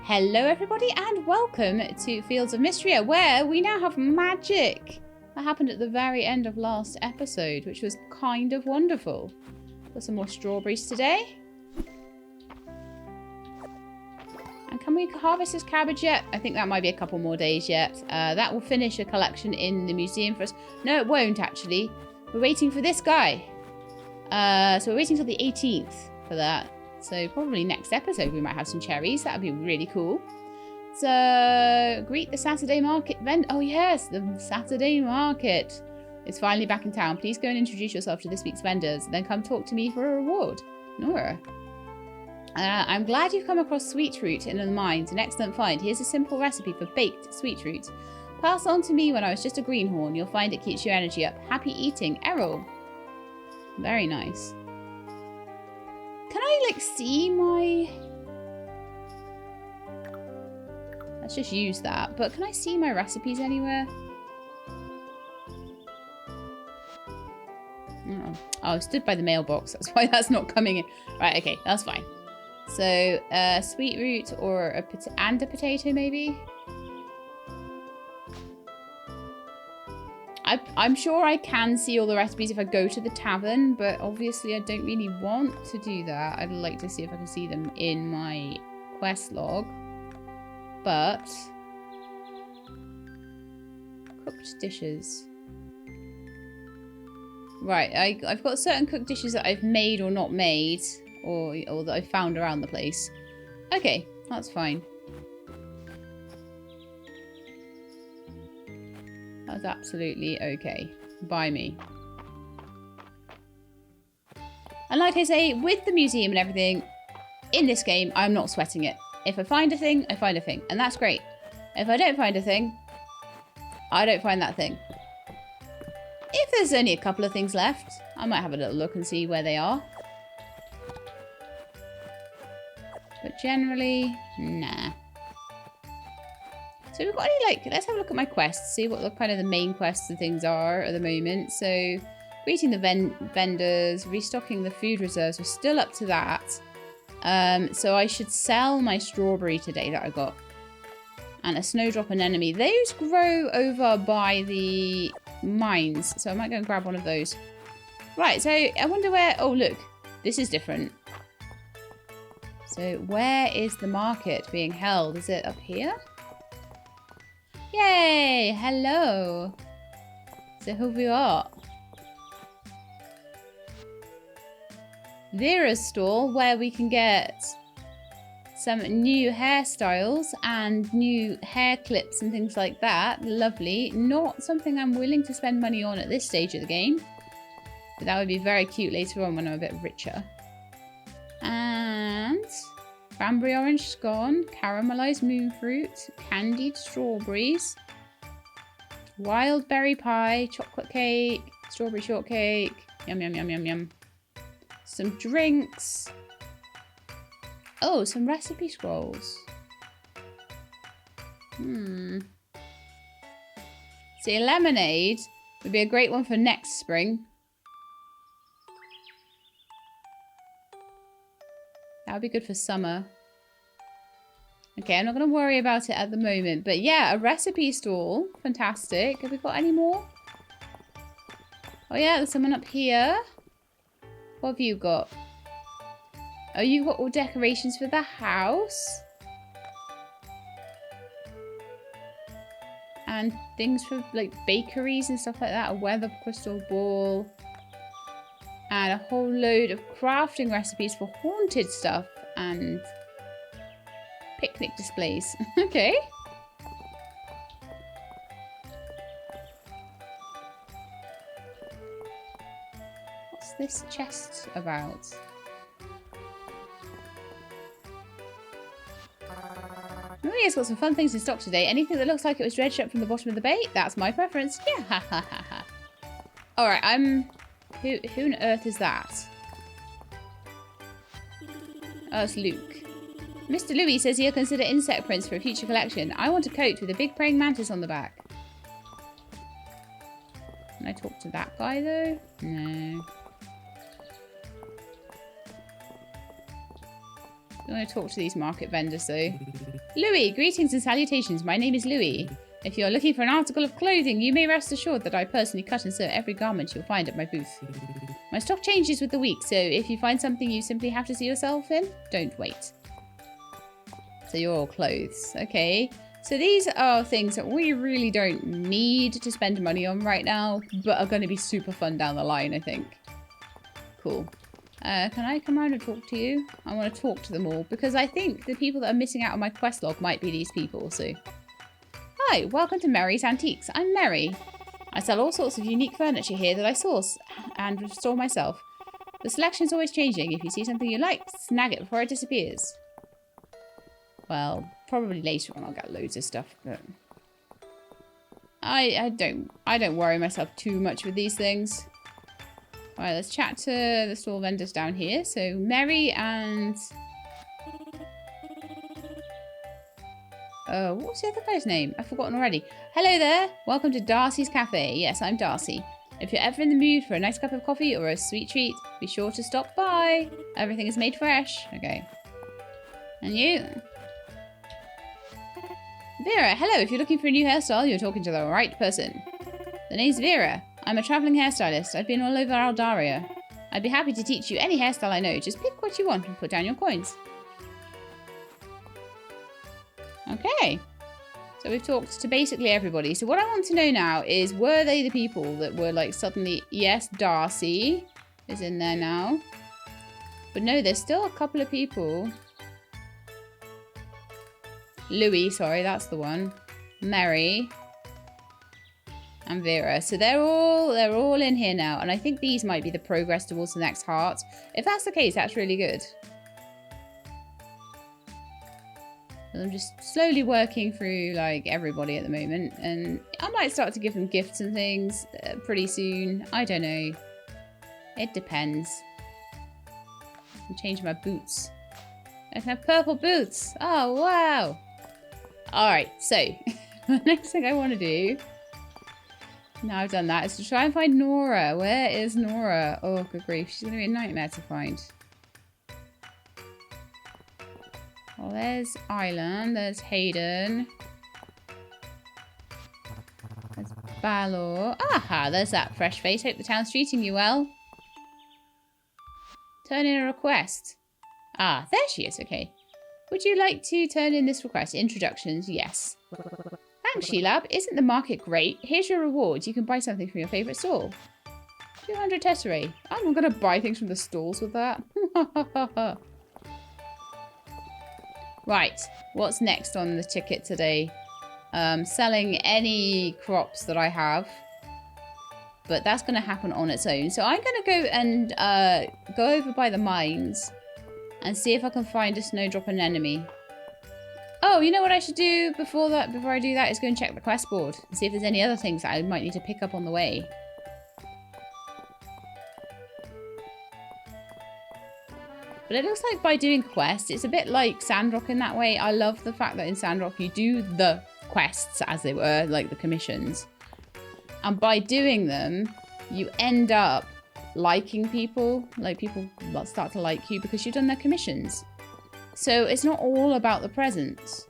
Hello everybody and welcome to Fields of Mistria, where we now have magic. That happened at the very end of last episode, which was kind of wonderful. Got some more strawberries today. And can we harvest this cabbage yet? I think that might be a couple more days yet. That will finish a collection in the museum for us. No, it won't actually. We're waiting for this guy. So we're waiting till the 18th for that. So probably next episode we might have some cherries. That would be really cool. So greet the Saturday market vendor. Oh yes, the Saturday market is finally back in town. Please go and introduce yourself to this week's vendors. Then come talk to me for a reward. Nora. I'm glad you've come across sweet fruit in the mines. An excellent find. Here's a simple recipe for baked sweet fruit. Passed on to me when I was just a greenhorn. You'll find it keeps your energy up. Happy eating, Errol. Very nice. Can I, like, see my... Let's just use that. But can I see my recipes anywhere? Oh, I stood by the mailbox. That's why that's not coming in. Right, okay. That's fine. So, sweet root or a potato, maybe? I'm sure I can see all the recipes if I go to the tavern, but obviously I don't really want to do that. I'd like to see if I can see them in my quest log. But... cooked dishes. Right, I've got certain cooked dishes that I've made or not made, or that I've found around the place. Okay, that's fine. That's absolutely okay. By me. And like I say, with the museum and everything, in this game, I'm not sweating it. If I find a thing, I find a thing. And that's great. If I don't find a thing, I don't find that thing. If there's only a couple of things left, I might have a little look and see where they are. But generally, nah. So we've got any, like, let's have a look at my quests, see what the kind of the main quests and things are at the moment. So, greeting the vendors, restocking the food reserves, we're still up to that. So I should sell my strawberry today that I got. And a snowdrop anemone. Those grow over by the mines, so I might go and grab one of those. Right, so I wonder where, oh look, this is different. So where is the market being held? Is it up here? Yay! Hello! So who we are? Vera's stall, where we can get some new hairstyles and new hair clips and things like that. Lovely. Not something I'm willing to spend money on at this stage of the game. But that would be very cute later on when I'm a bit richer. And... cranberry orange scone, caramelized moon fruit, candied strawberries, wild berry pie, chocolate cake, strawberry shortcake, yum yum yum yum yum. Some drinks. Oh, some recipe scrolls. See, lemonade would be a great one for next spring. That would be good for summer. Okay, I'm not going to worry about it at the moment. But yeah, a recipe stall. Fantastic. Have we got any more? Oh yeah, there's someone up here. What have you got? Oh, you've got all decorations for the house. And things for like bakeries and stuff like that. A weather crystal ball. And a whole load of crafting recipes for haunted stuff and picnic displays. Okay. What's this chest about? Oh, yeah, it's got some fun things in stock today. Anything that looks like it was dredged up from the bottom of the bay? That's my preference. Yeah, ha ha ha ha. Alright, Who on earth is that? Oh, it's Luke. Mr. Louis says he'll consider insect prints for a future collection. I want a coat with a big praying mantis on the back. Can I talk to that guy, though? No. I want to talk to these market vendors though. Louis, greetings and salutations. My name is Louis. If you're looking for an article of clothing, you may rest assured that I personally cut and sew every garment you'll find at my booth. My stock changes with the week, so if you find something you simply have to see yourself in, don't wait. So you're all clothes. Okay. So these are things that we really don't need to spend money on right now, but are going to be super fun down the line, I think. Cool. Can I come around and talk to you? I want to talk to them all because I think the people that are missing out on my quest log might be these people. So, hi, welcome to Mary's Antiques. I'm Mary. I sell all sorts of unique furniture here that I source and restore myself. The selection's always changing. If you see something you like, snag it before it disappears. Well, probably later on I'll get loads of stuff, but I don't worry myself too much with these things. Alright, let's chat to the stall vendors down here. So, Mary and... what's the other guy's name? I've forgotten already. Hello there! Welcome to Darcy's Cafe. Yes, I'm Darcy. If you're ever in the mood for a nice cup of coffee or a sweet treat, be sure to stop by. Everything is made fresh. Okay. And you? Vera, hello. If you're looking for a new hairstyle, you're talking to the right person. The name's Vera. I'm a travelling hairstylist. I've been all over Aldaria. I'd be happy to teach you any hairstyle I know. Just pick what you want and put down your coins. Okay. So we've talked to basically everybody. So what I want to know now is, were they the people that were like suddenly... Yes, Darcy is in there now. But no, there's still a couple of people. Louis, sorry, that's the one. Mary. And Vera. So they're all in here now. And I think these might be the progress towards the next heart. If that's the case, that's really good. And I'm just slowly working through like everybody at the moment. And I might start to give them gifts and things pretty soon. I don't know. It depends. I'll change my boots. I can have purple boots. Oh, wow. Alright, so the next thing I want to do... Now I've done that, is to try and find Nora. Where is Nora? Oh, good grief. She's going to be a nightmare to find. Well, there's Island. There's Hayden. There's Balor. Aha, there's that fresh face. Hope the town's treating you well. Turn in a request. Ah, there she is. Okay. Would you like to turn in this request? Introductions, yes. Thanks, Sheelab. Isn't the market great? Here's your reward. You can buy something from your favourite stall. 200 tesserae. I'm not going to buy things from the stalls with that. Right. What's next on the ticket today? Selling any crops that I have. But that's going to happen on its own. So I'm going to go and go over by the mines and see if I can find a snowdrop anemone. Oh, you know what I should do before I do that is go and check the quest board and see if there's any other things that I might need to pick up on the way. But it looks like by doing quests, it's a bit like Sandrock in that way. I love the fact that in Sandrock you do the quests, as they were, like the commissions. And by doing them, you end up liking people. Like, people start to like you because you've done their commissions. So it's not all about the presents.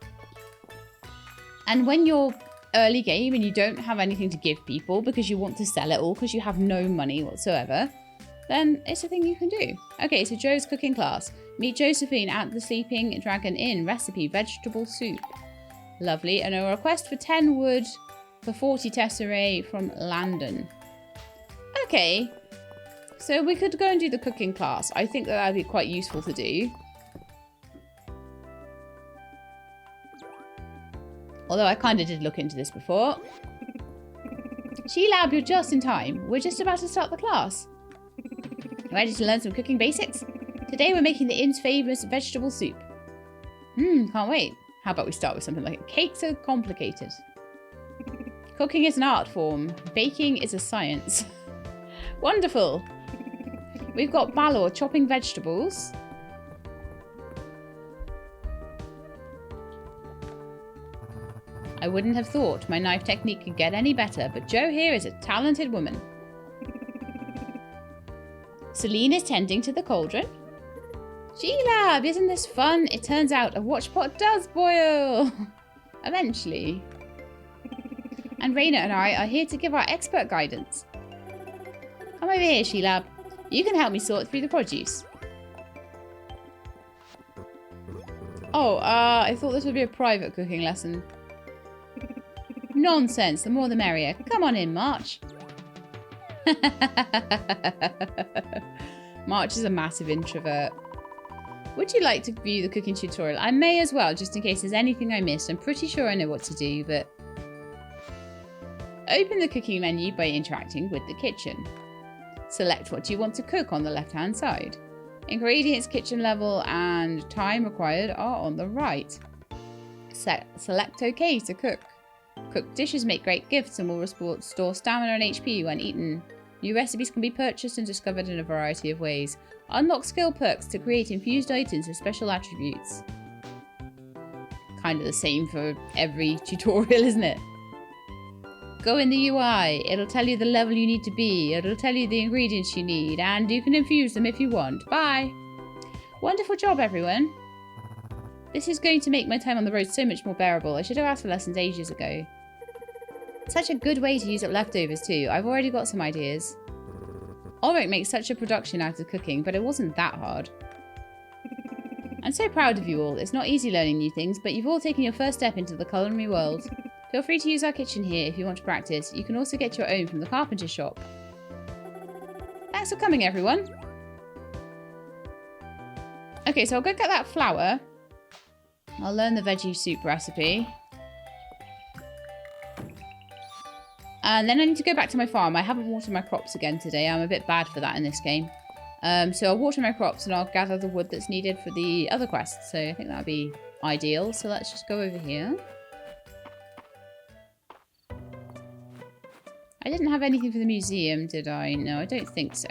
And when you're early game and you don't have anything to give people because you want to sell it all because you have no money whatsoever, then it's a thing you can do. Okay, so Joe's cooking class. Meet Josephine at the Sleeping Dragon Inn. Recipe, vegetable soup. Lovely. And a request for 10 wood for 40 tesserae from Landon. Okay. So we could go and do the cooking class. I think that would be quite useful to do. Although I kind of did look into this before. Sheelab, you're just in time. We're just about to start the class. Ready to learn some cooking basics? Today we're making the inn's famous vegetable soup. Can't wait. How about we start with something like a cake so complicated? Cooking is an art form. Baking is a science. Wonderful. We've got Balor chopping vegetables. I wouldn't have thought my knife technique could get any better, but Jo here is a talented woman. Celine is tending to the cauldron. G-Lab, isn't this fun? It turns out a watch pot does boil. Eventually. And Raina and I are here to give our expert guidance. Come over here, G-Lab. You can help me sort through the produce. Oh, I thought this would be a private cooking lesson. Nonsense, the more the merrier. Come on in, March. March is a massive introvert. Would you like to view the cooking tutorial? I may as well, just in case there's anything I missed. I'm pretty sure I know what to do, but... Open the cooking menu by interacting with the kitchen. Select what you want to cook on the left-hand side. Ingredients, kitchen level, and time required are on the right. Select OK to cook. Cooked dishes make great gifts and will restore stamina and HP when eaten. New recipes can be purchased and discovered in a variety of ways. Unlock skill perks to create infused items with special attributes. Kind of the same for every tutorial, isn't it? Go in the UI. It'll tell you the level you need to be. It'll tell you the ingredients you need, and you can infuse them if you want. Bye! Wonderful job, everyone. This is going to make my time on the road so much more bearable. I should have asked for lessons ages ago. Such a good way to use up leftovers too. I've already got some ideas. Ulrich makes such a production out of cooking, but it wasn't that hard. I'm so proud of you all. It's not easy learning new things, but you've all taken your first step into the culinary world. Feel free to use our kitchen here if you want to practice. You can also get your own from the carpenter shop. Thanks for coming, everyone. Okay, so I'll go get that flour. I'll learn the veggie soup recipe. And then I need to go back to my farm. I haven't watered my crops again today. I'm a bit bad for that in this game. So I'll water my crops and I'll gather the wood that's needed for the other quests. So I think that would be ideal. So let's just go over here. I didn't have anything for the museum, did I? No, I don't think so.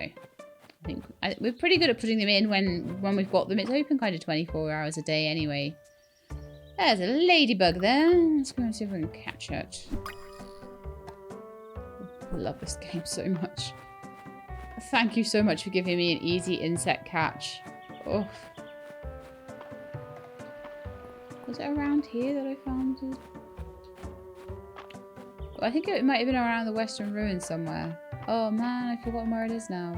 We're pretty good at putting them in when we've got them. It's open kind of 24 hours a day anyway. There's a ladybug there. Let's go and see if we can catch it. I love this game so much. Thank you so much for giving me an easy insect catch. Oh. Was it around here that I found it? Well, I think it might have been around the Western Ruins somewhere. Oh man, I've forgotten where it is now.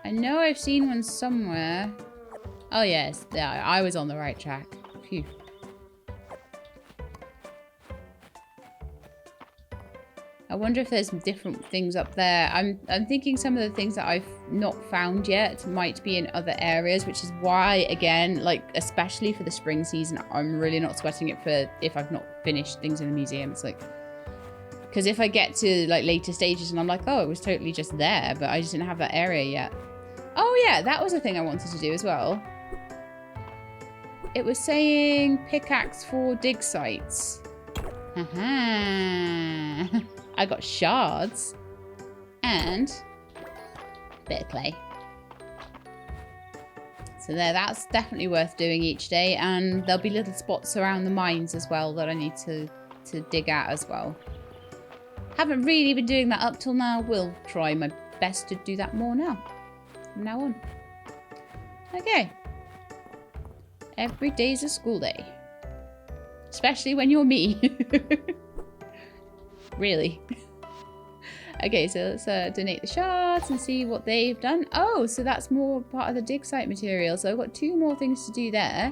I know I've seen one somewhere. Oh yes, yeah, I was on the right track. Phew. I wonder if there's some different things up there. I'm thinking some of the things that I've not found yet might be in other areas, which is why, again, like, especially for the spring season, I'm really not sweating it for if I've not finished things in the museum. It's like, because if I get to, like, later stages and I'm like, oh, it was totally just there, but I just didn't have that area yet. Oh, yeah, that was a thing I wanted to do as well. It was saying pickaxe for dig sites. Haha. I got shards and a bit of clay. So there, that's definitely worth doing each day, and there'll be little spots around the mines as well that I need to dig at as well. Haven't really been doing that up till now. Will try my best to do that more now. From now on. Okay. Every day's a school day. Especially when you're me. Really. Okay, so let's donate the shards and see what they've done. Oh, so that's more part of the dig site material. So I've got 2 more things to do there.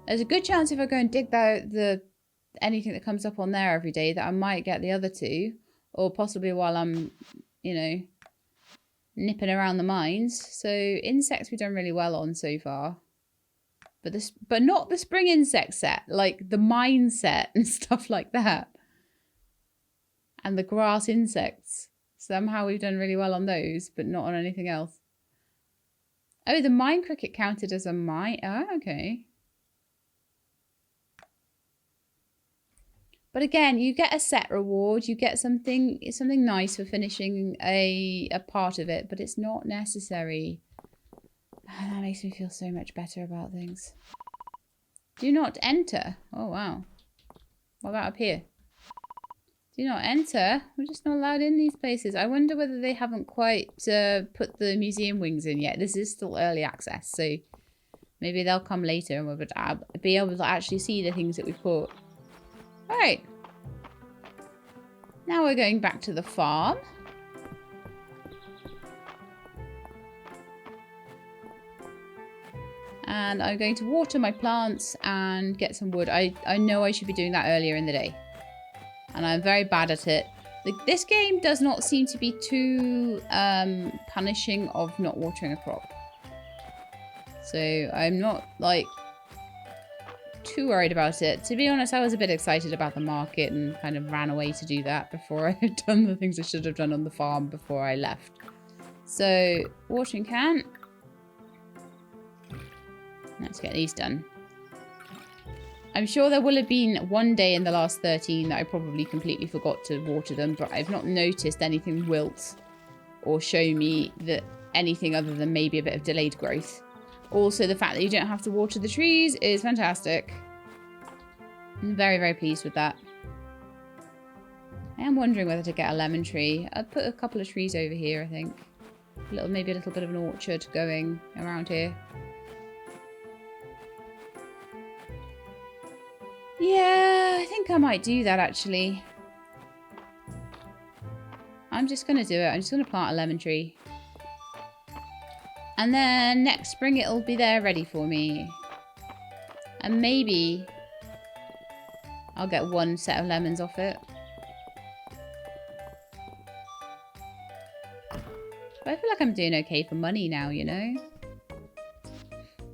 There's a good chance if I go and dig out anything that comes up on there every day that I might get the other 2. Or possibly while I'm, you know, nipping around the mines. So insects we've done really well on so far. But not the spring insect set, like the mine set and stuff like that. And the grass insects. Somehow we've done really well on those, but not on anything else. Oh, the mine cricket counted as a mine. Oh, okay. But again, you get a set reward. You get something nice for finishing a part of it, but it's not necessary. Oh, that makes me feel so much better about things. Do not enter. Oh, wow. What about up here? Do not enter. We're just not allowed in these places. I wonder whether they haven't quite put the museum wings in yet. This is still early access, so maybe they'll come later and we'll be able to actually see the things that we've caught. Alright. Now we're going back to the farm. And I'm going to water my plants and get some wood. I know I should be doing that earlier in the day. And I'm very bad at it. This game does not seem to be too punishing of not watering a crop. So I'm not, like, too worried about it. To be honest, I was a bit excited about the market and kind of ran away to do that before I had done the things I should have done on the farm before I left. So, watering can. Let's get these done. I'm sure there will have been one day in the last 13 that I probably completely forgot to water them, but I've not noticed anything wilt or show me that anything other than maybe a bit of delayed growth. Also, the fact that you don't have to water the trees is fantastic. I'm very, very pleased with that. I am wondering whether to get a lemon tree. I'd put a couple of trees over here, I think. Maybe a little bit of an orchard going around here. Yeah, I think I might do that, actually. I'm just going to do it. I'm just going to plant a lemon tree. And then next spring it'll be there ready for me. And maybe I'll get one set of lemons off it. But I feel like I'm doing okay for money now, you know?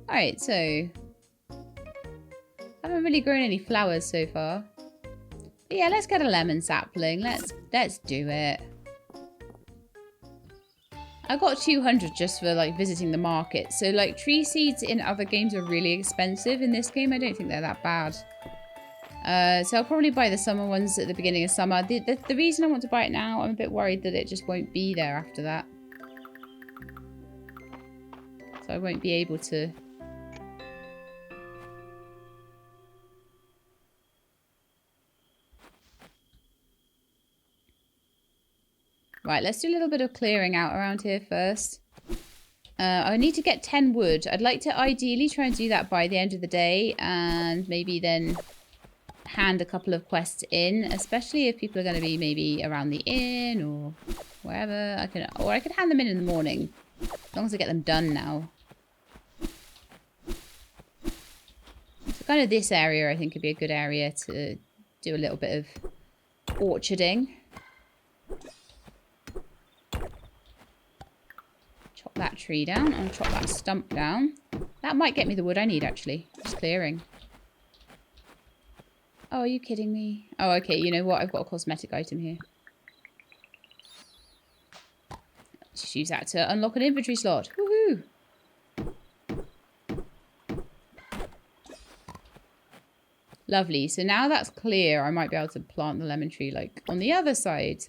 Alright, so I haven't really grown any flowers so far. But yeah, let's get a lemon sapling. Let's do it. I got 200 just for like visiting the market. So like tree seeds in other games are really expensive. In this game, I don't think they're that bad. So I'll probably buy the summer ones at the beginning of summer. The reason I want to buy it now, I'm a bit worried that it just won't be there after that. So I won't be able to... Right, let's do a little bit of clearing out around here first. I need to get 10 wood. I'd like to ideally try and do that by the end of the day. And maybe then hand a couple of quests in. Especially if people are going to be maybe around the inn or wherever. I could hand them in the morning. As long as I get them done now. So kind of this area I think would be a good area to do a little bit of orcharding. Chop that tree down and chop that stump down. That might get me the wood I need, actually. Just clearing. Oh, are you kidding me? Oh, okay. You know what? I've got a cosmetic item here. Just use that to unlock an inventory slot. Woohoo! Lovely. So now that's clear, I might be able to plant the lemon tree, like, on the other side.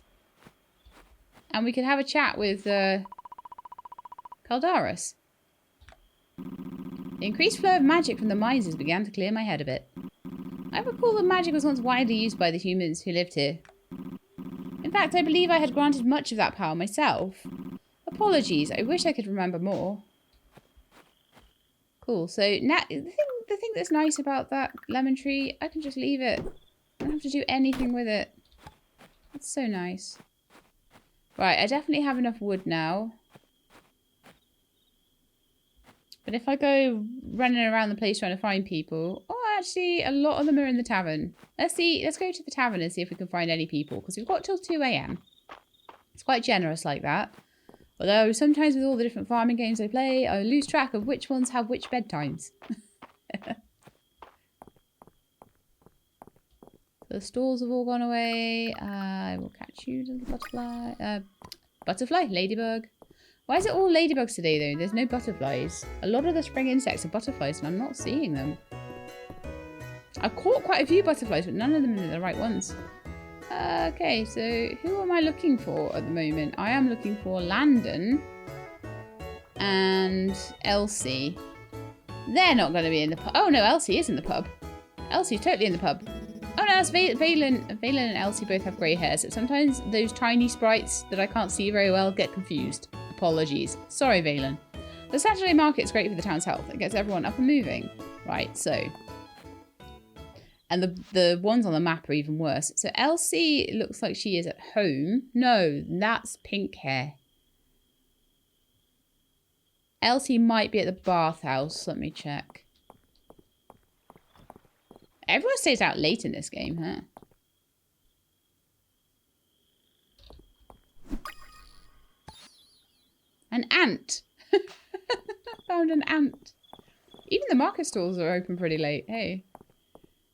And we can have a chat with... Caldaris. The increased flow of magic from the mines began to clear my head a bit. I recall that magic was once widely used by the humans who lived here. In fact, I believe I had granted much of that power myself. Apologies, I wish I could remember more. Cool, so now the thing that's nice about that lemon tree, I can just leave it. I don't have to do anything with it. That's so nice. Right, I definitely have enough wood now. But if I go running around the place trying to find people... Oh, actually, a lot of them are in the tavern. Let's go to the tavern and see if we can find any people. Because we've got till 2 AM. It's quite generous like that. Although, sometimes with all the different farming games I play, I lose track of which ones have which bedtimes. The stalls have all gone away. I will catch you, little butterfly. Butterfly? Ladybug. Why is it all ladybugs today, though? There's no butterflies. A lot of the spring insects are butterflies, and I'm not seeing them. I've caught quite a few butterflies, but none of them are the right ones. Okay, so who am I looking for at the moment? I am looking for Landon and Elsie. They're not going to be in the pub. Oh, no, Elsie is in the pub. Elsie's totally in the pub. Oh no, it's Valen. Valen and Elsie both have grey hair, so sometimes those tiny sprites that I can't see very well get confused. Apologies. Sorry, Valen. The Saturday market's great for the town's health. It gets everyone up and moving. Right, so. And the ones on the map are even worse. So Elsie looks like she is at home. No, that's pink hair. Elsie might be at the bathhouse. Let me check. Everyone stays out late in this game, huh? An ant. Found an ant. Even the market stalls are open pretty late. Hey.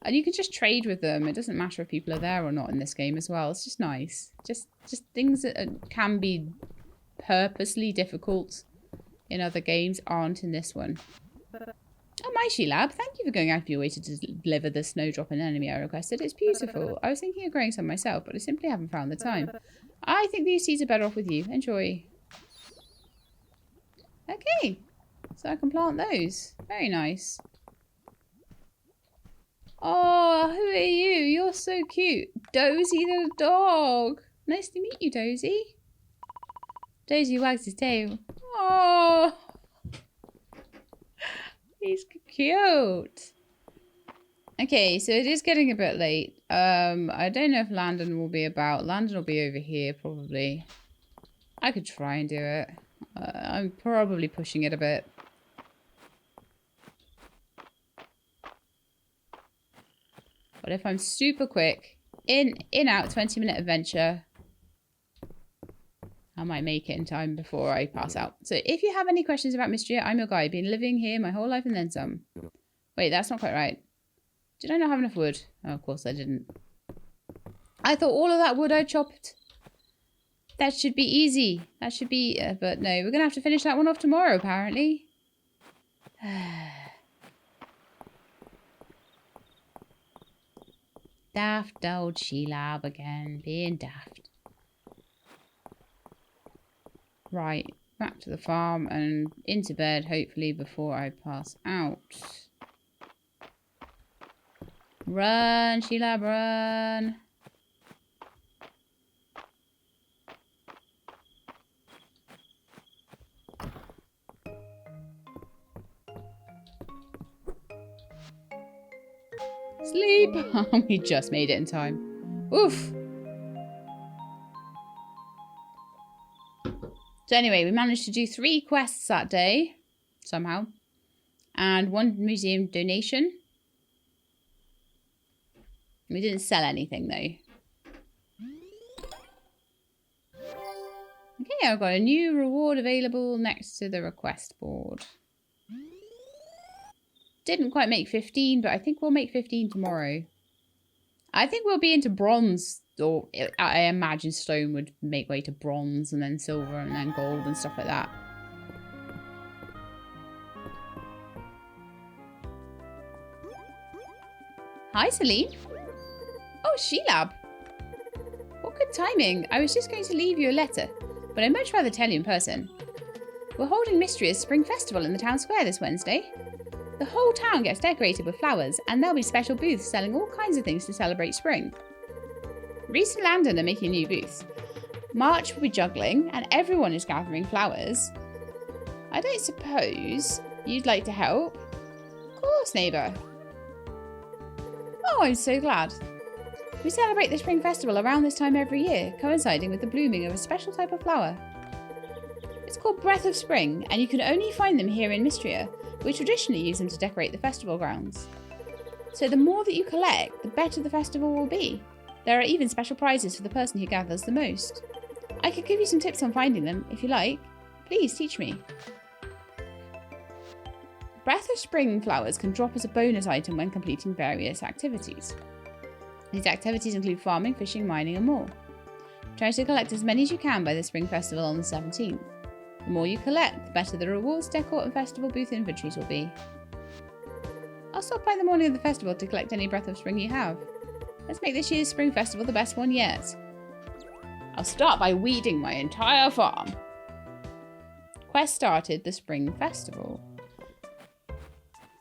And you can just trade with them. It doesn't matter if people are there or not in this game as well. It's just nice. Just things that can be purposely difficult in other games aren't in this one. Oh, my She-Lab, thank you for going out of your way to deliver the snowdrop and enemy I requested. It's beautiful. I was thinking of growing some myself, but I simply haven't found the time. I think these seeds are better off with you. Enjoy. Okay, so I can plant those. Very nice. Oh, who are you? You're so cute. Dozy the dog. Nice to meet you, Dozy. Dozy wags his tail. Oh. He's cute. Okay, so it is getting a bit late. I don't know if Landon will be about. Landon will be over here, probably. I could try and do it. I'm probably pushing it a bit. But if I'm super quick, in, out, 20-minute adventure, I might make it in time before I pass out. So if you have any questions about Mistria, I'm your guy. I've been living here my whole life and then some. Wait, that's not quite right. Did I not have enough wood? Oh, of course I didn't. I thought all of that wood I chopped. That should be easy. That should be... but no, we're going to have to finish that one off tomorrow, apparently. Daft old She-Lab again. Being daft. Right, back to the farm and into bed, hopefully, before I pass out. Run, She-Lab, run! Sleep! We just made it in time. Oof! So anyway, we managed to do 3 quests that day, somehow, and 1 museum donation. We didn't sell anything, though. Okay, I've got a new reward available next to the request board. Didn't quite make 15, but I think we'll make 15 tomorrow. I think we'll be into bronze. Or I imagine stone would make way to bronze and then silver and then gold and stuff like that. Hi, Celine. Oh, She-Lab. What good timing. I was just going to leave you a letter, but I'd much rather tell you in person. We're holding Mistria's Spring Festival in the town square this Wednesday. The whole town gets decorated with flowers, and there'll be special booths selling all kinds of things to celebrate spring. Reese and Landon are making new booths. March will be juggling, and everyone is gathering flowers. I don't suppose you'd like to help? Of course, neighbour. Oh, I'm so glad. We celebrate the Spring Festival around this time every year, coinciding with the blooming of a special type of flower. It's called Breath of Spring, and you can only find them here in Mistria. We traditionally use them to decorate the festival grounds. So the more that you collect, the better the festival will be. There are even special prizes for the person who gathers the most. I could give you some tips on finding them, if you like. Please teach me. Breath of Spring flowers can drop as a bonus item when completing various activities. These activities include farming, fishing, mining, and more. Try to collect as many as you can by the Spring Festival on the 17th. The more you collect, the better the rewards, decor, and festival booth inventories will be. I'll stop by the morning of the festival to collect any Breath of Spring you have. Let's make this year's Spring Festival the best one yet. I'll start by weeding my entire farm. Quest started the Spring Festival.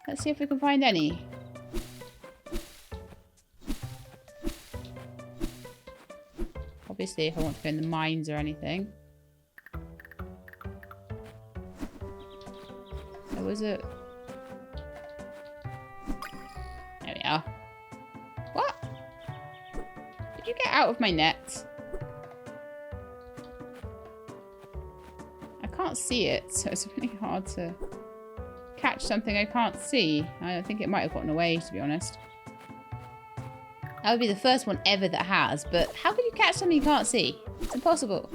Let's see if we can find any. Obviously, if I want to go in the mines or anything. There was a... There we are. What? Did you get out of my net? I can't see it, so it's really hard to catch something I can't see. I think it might have gotten away, to be honest. That would be the first one ever that has, but how can you catch something you can't see? It's impossible.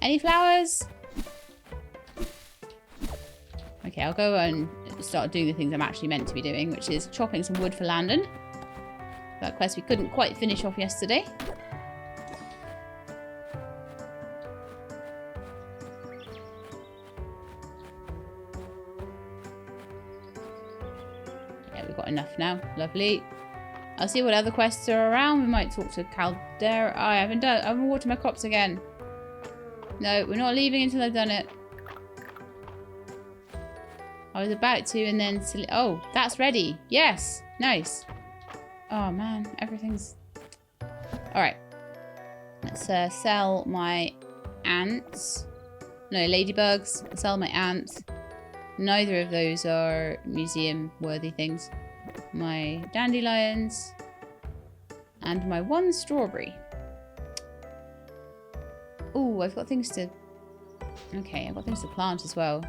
Any flowers? Okay, I'll go and start doing the things I'm actually meant to be doing, which is chopping some wood for Landon. That quest we couldn't quite finish off yesterday. Yeah, we've got enough now. Lovely. I'll see what other quests are around. We might talk to Caldera. Oh, I haven't watered my crops again. No, we're not leaving until I've done it. I was about to and then... Oh, that's ready. Yes. Nice. Oh, man. Everything's... Alright. Let's sell my ants. No, ladybugs. I'll sell my ants. Neither of those are museum-worthy things. My dandelions. And my one strawberry. Oh, I've got things to... Okay, I've got things to plant as well.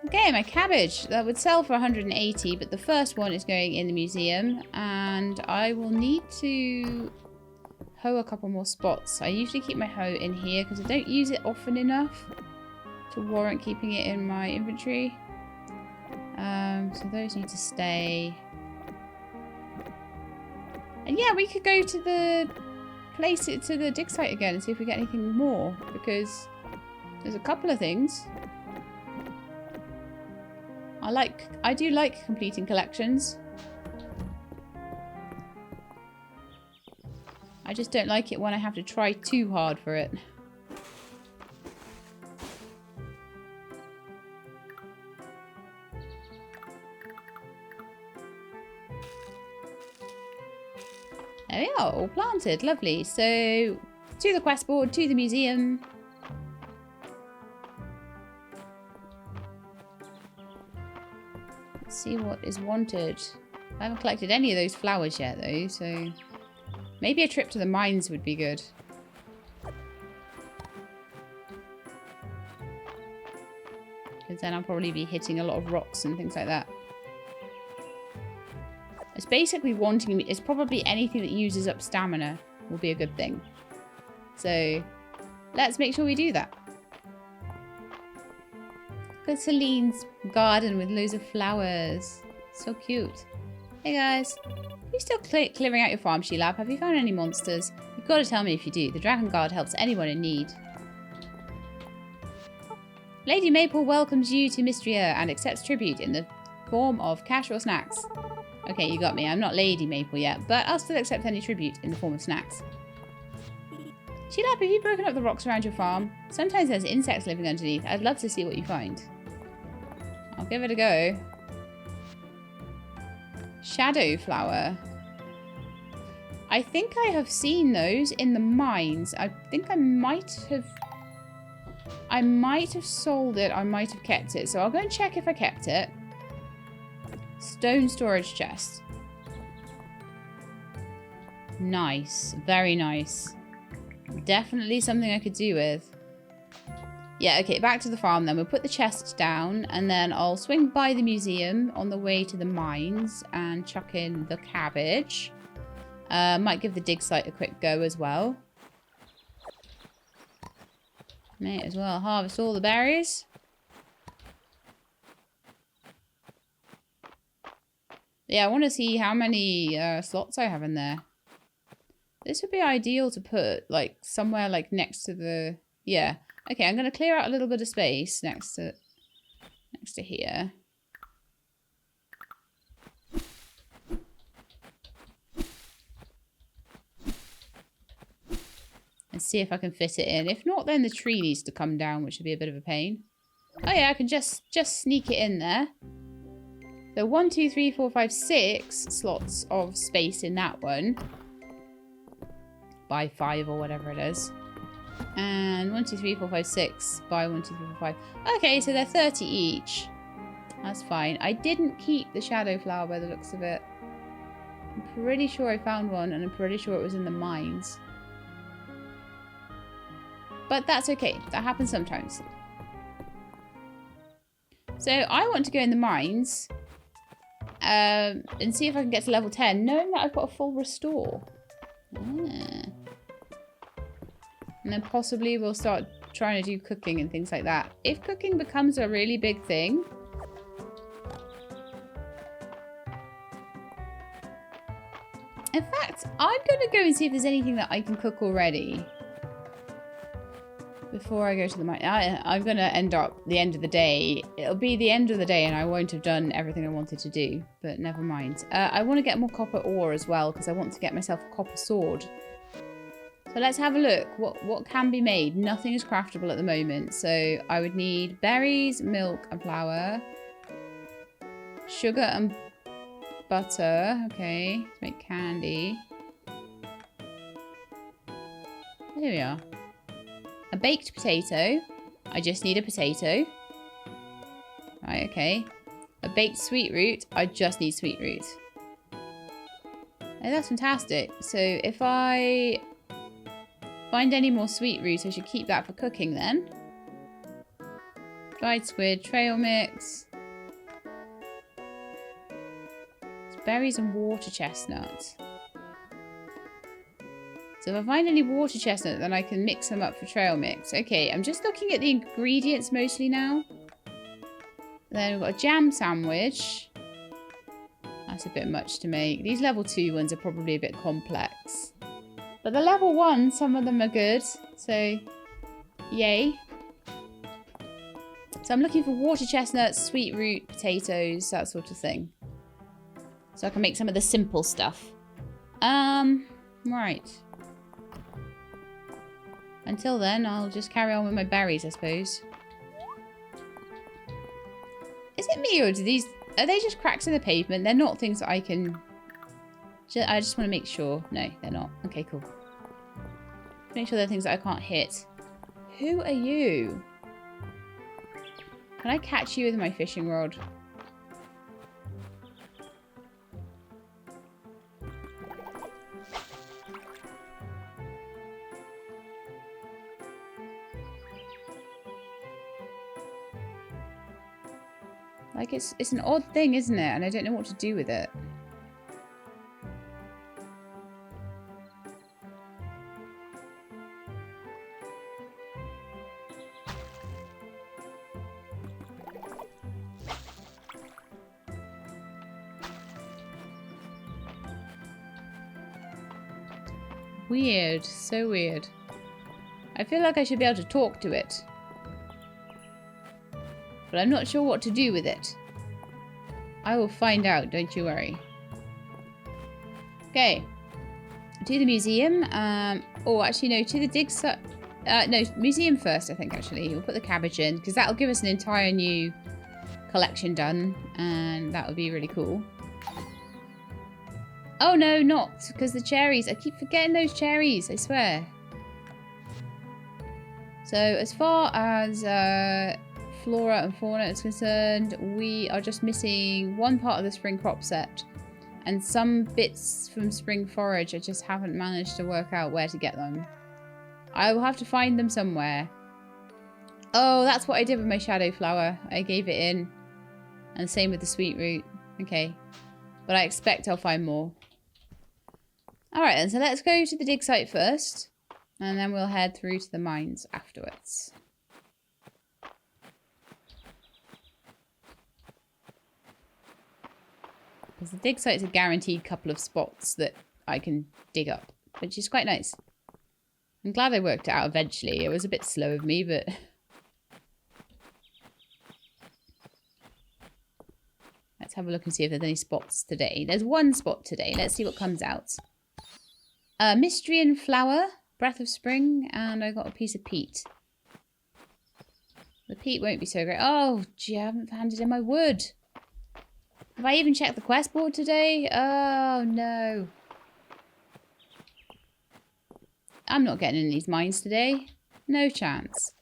Okay, my cabbage. That would sell for 180, but the first one is going in the museum. And I will need to hoe a couple more spots. I usually keep my hoe in here because I don't use it often enough to warrant keeping it in my inventory. So those need to stay. And yeah, we could go to the place, to the dig site again and see if we get anything more, because there's a couple of things. I do like completing collections. I just don't like it when I have to try too hard for it. There we are, all planted. Lovely. So, to the quest board, to the museum. Let's see what is wanted. I haven't collected any of those flowers yet, though, so maybe a trip to the mines would be good. Because then I'll probably be hitting a lot of rocks and things like that. It's basically wanting me. It's probably anything that uses up stamina will be a good thing. So let's make sure we do that. Look at Celine's garden with loads of flowers. So cute. Hey guys. Are you still clearing out your farm, She-Lab? Have you found any monsters? You've got to tell me if you do. The Dragon Guard helps anyone in need. Lady Maple welcomes you to Mistria and accepts tribute in the form of cash or snacks. Okay, you got me. I'm not Lady Maple yet, but I'll still accept any tribute in the form of snacks. She-Lab, have you broken up the rocks around your farm? Sometimes there's insects living underneath. I'd love to see what you find. I'll give it a go. Shadow flower. I think I have seen those in the mines. I think I might have sold it. I might have kept it. So I'll go and check if I kept it. Stone storage chest. Nice. Very nice. Definitely something I could do with. Yeah, okay, back to the farm then. We'll put the chest down and then I'll swing by the museum on the way to the mines and chuck in the cabbage. Might give the dig site a quick go as well. May as well harvest all the berries. Yeah, I want to see how many slots I have in there. This would be ideal to put, like, somewhere, like, next to the... Yeah. Okay, I'm going to clear out a little bit of space next to here. And see if I can fit it in. If not, then the tree needs to come down, which would be a bit of a pain. Oh, yeah, I can just sneak it in there. So 1, 2, 3, 4, 5, 6 slots of space in that one. By 5 or whatever it is. And 1, 2, 3, 4, 5, 6 by 1, 2, 3, 4, 5. Okay, so they're 30 each. That's fine. I didn't keep the shadow flower by the looks of it. I'm pretty sure I found one, and I'm pretty sure it was in the mines. But that's okay. That happens sometimes. So I want to go in the mines and see if I can get to level 10, knowing that I've got a full restore. Ah. And then possibly we'll start trying to do cooking and things like that. If cooking becomes a really big thing... In fact, I'm going to go and see if there's anything that I can cook already. Before I go to the mine. I'm going to end up the end of the day. It'll be the end of the day and I won't have done everything I wanted to do. But never mind. I want to get more copper ore as well because I want to get myself a copper sword. So let's have a look. What can be made? Nothing is craftable at the moment. So I would need berries, milk and flour. Sugar and butter. Okay. Let's make candy. There we are. A baked potato. I just need a potato. Right, okay. A baked sweet root. I just need sweet root. Oh, that's fantastic. So if I find any more sweet root, I should keep that for cooking then. Dried squid, trail mix. It's berries and water chestnut. So if I find any water chestnut, then I can mix them up for trail mix. Okay, I'm just looking at the ingredients mostly now. Then we've got a jam sandwich. That's a bit much to make. These level 2 ones are probably a bit complex. But the level 1, some of them are good. So, yay. So I'm looking for water chestnuts, sweet root, potatoes, that sort of thing. So I can make some of the simple stuff. Right. Until then, I'll just carry on with my berries, I suppose. Is it me, or do these... Are they just cracks in the pavement? They're not things that I can... I just want to make sure. No, they're not. Okay, cool. Make sure they're things that I can't hit. Who are you? Can I catch you with my fishing rod? Like, it's an odd thing, isn't it? And I don't know what to do with it. Weird. So weird. I feel like I should be able to talk to it. But I'm not sure what to do with it. I will find out, don't you worry. Okay. To the museum. Oh, actually, no. To the dig site. No, museum first, I think, actually. We'll put the cabbage in, because that'll give us an entire new collection done. And that would be really cool. Oh, no, not. Because the cherries. I keep forgetting those cherries, I swear. So, as far as... flora and fauna is concerned, we are just missing one part of the spring crop set and some bits from spring forage. I just haven't managed to work out where to get them. I will have to find them somewhere. Oh, that's what I did with my shadow flower. I gave it in, and same with the sweet root. Okay, but I expect I'll find more. Alright then, so let's go to the dig site first, and then we'll head through to the mines afterwards. Because the dig site's a guaranteed couple of spots that I can dig up, which is quite nice. I'm glad I worked it out eventually. It was a bit slow of me, but... Let's have a look and see if there's any spots today. There's one spot today. Let's see what comes out. Mistria flower, breath of spring, and I got a piece of peat. The peat won't be so great. Oh, gee, I haven't handed in my wood. Have I even checked the quest board today? Oh, no. I'm not getting in these mines today. No chance.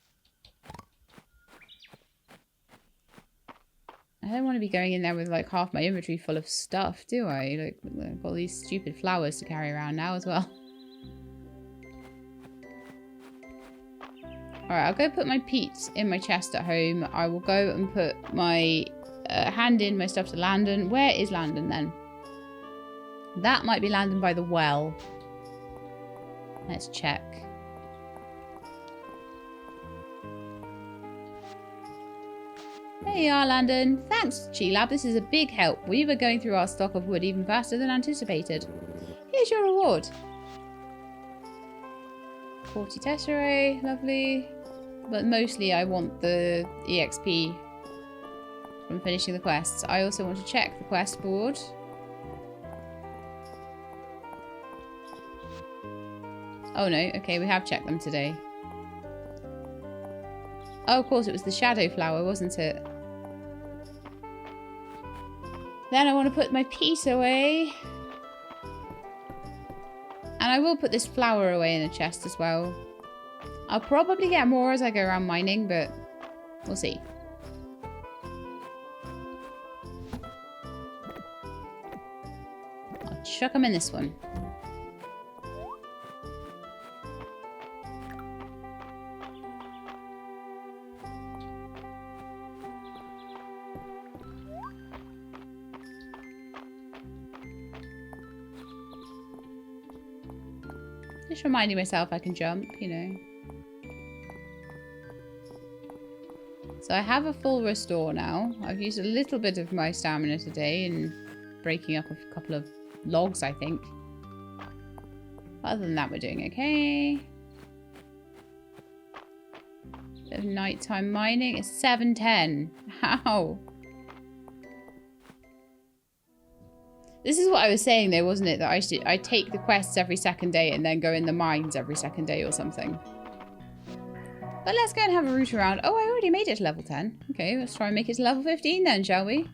I don't want to be going in there with like half my inventory full of stuff, do I? Like, I've got all these stupid flowers to carry around now as well. Alright, I'll go put my peats in my chest at home. I will go and put my hand in my stuff to Landon. Where is Landon then? That might be Landon by the well. Let's check. There you are, Landon. Thanks, G-Lab. This is a big help. We were going through our stock of wood even faster than anticipated. Here's your reward. 40 tesserae. Lovely. But mostly I want the EXP from finishing the quests. I also want to check the quest board. Oh no, okay, we have checked them today. Oh, of course, it was the shadow flower, wasn't it? Then I want to put my peat away. And I will put this flower away in a chest as well. I'll probably get more as I go around mining, but we'll see. I'll chuck them in this one. Just reminding myself I can jump, you know. So I have a full restore now. I've used a little bit of my stamina today in breaking up a couple of logs, I think. Other than that, we're doing okay. Bit of nighttime mining. It's 7:10. How? This is what I was saying though, wasn't it? That I take the quests every second day and then go in the mines every second day or something. But let's go and have a root around. Oh, I already made it to level 10. Okay, let's try and make it to level 15 then, shall we?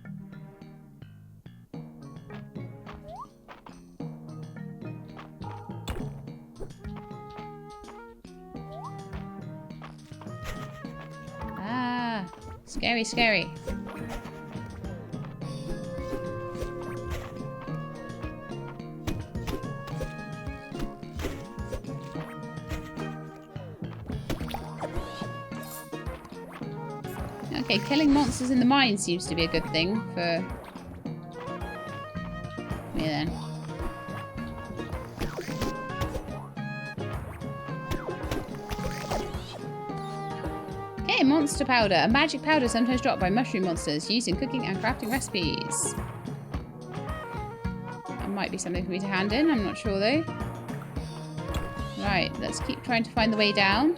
Ah, scary, scary. Okay, killing monsters in the mine seems to be a good thing for me then. Okay, monster powder. A magic powder sometimes dropped by mushroom monsters used in cooking and crafting recipes. That might be something for me to hand in, I'm not sure though. Right, let's keep trying to find the way down.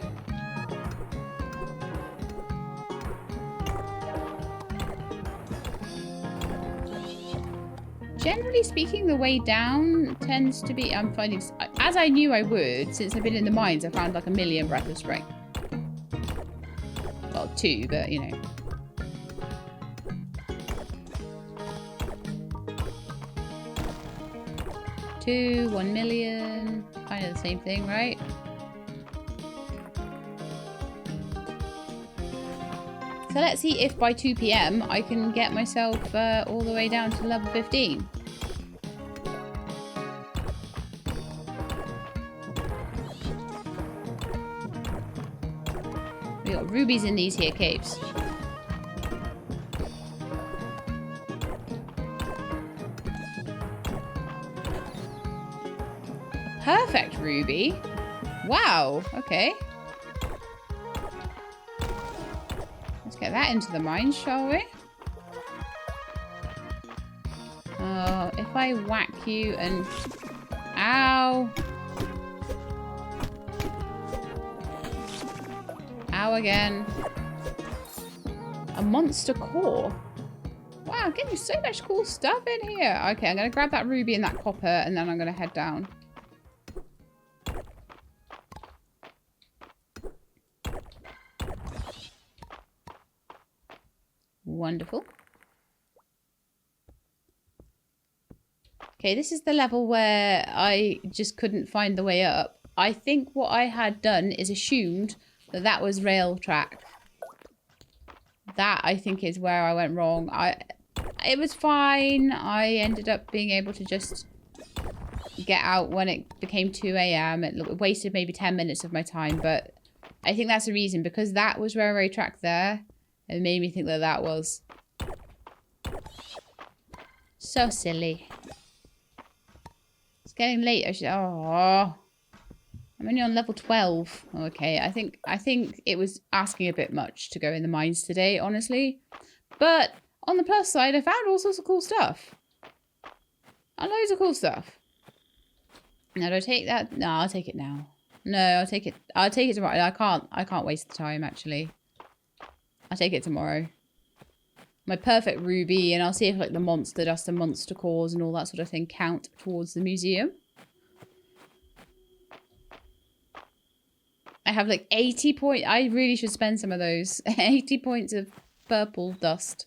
Generally speaking, the way down tends to be... I'm finding... As I knew I would, since I've been in the mines, I found like a million Breath of Spring. Well, 2, but you know. Two, 1 million. Kind of the same thing, right? So let's see if by 2 PM I can get myself all the way down to level 15. We got rubies in these here caves. Perfect ruby. Wow, okay. Get that into the mine, shall we? Oh, if I whack you and... Ow! Ow again. A monster core. Wow, getting so much cool stuff in here. Okay, I'm going to grab that ruby and that copper and then I'm going to head down. Wonderful. Okay, this is the level where I just couldn't find the way up. I think what I had done is assumed that that was rail track. That, I think, is where I went wrong. It was fine. I ended up being able to just get out when it became 2 a.m. It wasted maybe 10 minutes of my time, but I think that's the reason. Because that was railway track there, it made me think that that was. So silly. It's getting late. I should... Oh... I'm only on level 12. Okay, I think it was asking a bit much to go in the mines today, honestly. But on the plus side, I found all sorts of cool stuff. And loads of cool stuff. Now, do I take that? No, I'll take it now. No, I'll take it. I'll take it tomorrow. I can't waste the time, actually. I'll take it tomorrow. My perfect ruby, and I'll see if like the monster dust and monster cores and all that sort of thing count towards the museum. I have like 80 points. I really should spend some of those. 80 points of purple dust.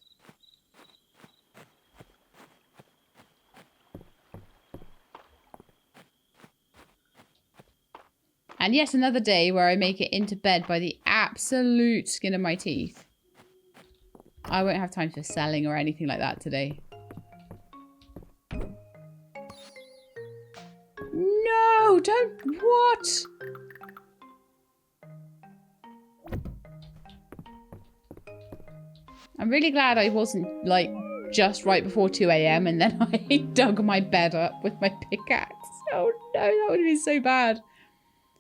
And yet another day where I make it into bed by the absolute skin of my teeth. I won't have time for selling or anything like that today. No, don't. What? I'm really glad I wasn't, like, just right before 2 a.m. and then I dug my bed up with my pickaxe. Oh no, that would have been so bad.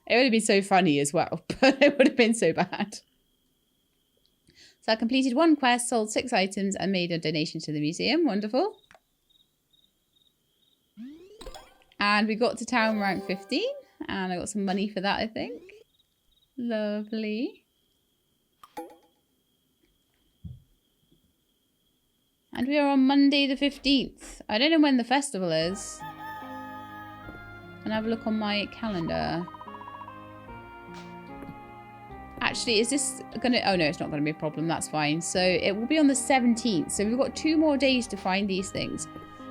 It would have been so funny as well, but it would have been so bad. So I completed 1 quest, sold 6 items, and made a donation to the museum. Wonderful. And we got to town rank 15, and I got some money for that, I think. Lovely. And we are on Monday the 15th. I don't know when the festival is. Can I have a look on my calendar? Actually, is this gonna... Oh no, it's not gonna be a problem. That's fine. So it will be on the 17th. So we've got 2 more days to find these things.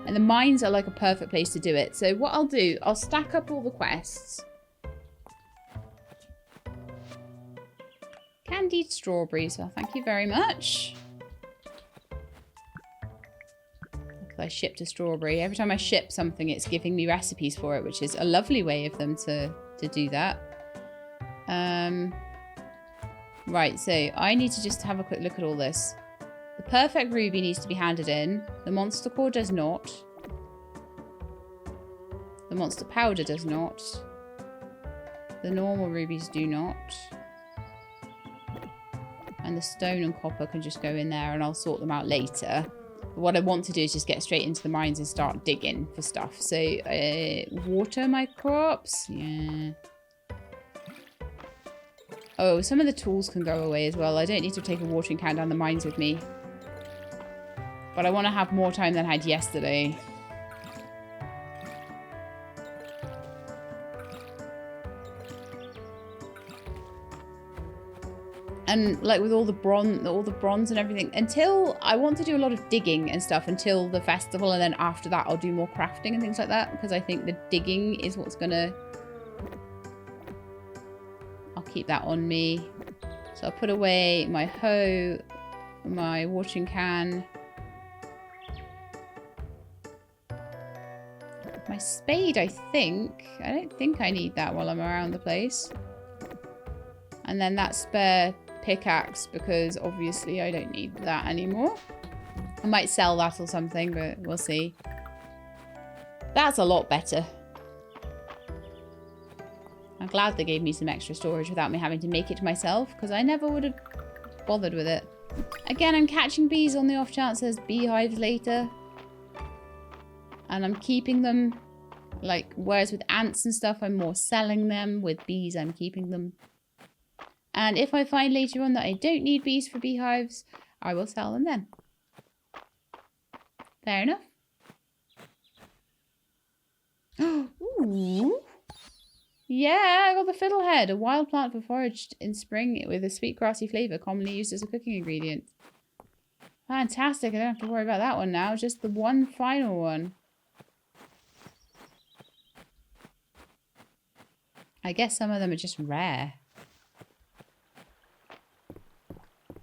And the mines are like a perfect place to do it. So what I'll do, I'll stack up all the quests. Candied strawberries. Well, thank you very much. I shipped a strawberry. Every time I ship something, it's giving me recipes for it, which is a lovely way of them to do that. Right, so I need to just have a quick look at all this. The perfect ruby needs to be handed in. The monster core does not. The monster powder does not. The normal rubies do not. And the stone and copper can just go in there and I'll sort them out later. What I want to do is just get straight into the mines and start digging for stuff. So, water my crops. Yeah. Oh, some of the tools can go away as well. I don't need to take a watering can down the mines with me. But I want to have more time than I had yesterday. And like with all the bronze and everything, until I want to do a lot of digging and stuff until the festival, and then after that I'll do more crafting and things like that, because I think the digging is what's gonna... I'll keep that on me. So I'll put away my hoe, my watering can, my spade. I don't think I need that while I'm around the place. And then that spare pickaxe, because obviously I don't need that anymore. I might sell that or something, but we'll see. That's a lot better. I'm glad they gave me some extra storage without me having to make it myself, because I never would have bothered with it. Again, I'm catching bees on the off chance there's beehives later. And I'm keeping them, like, whereas with ants and stuff, I'm more selling them. With bees, I'm keeping them. And if I find later on that I don't need bees for beehives, I will sell them then. Fair enough. Ooh. Yeah, I got the fiddlehead, a wild plant for foraged in spring with a sweet grassy flavour, commonly used as a cooking ingredient. Fantastic, I don't have to worry about that one now, just the one final one. I guess some of them are just rare.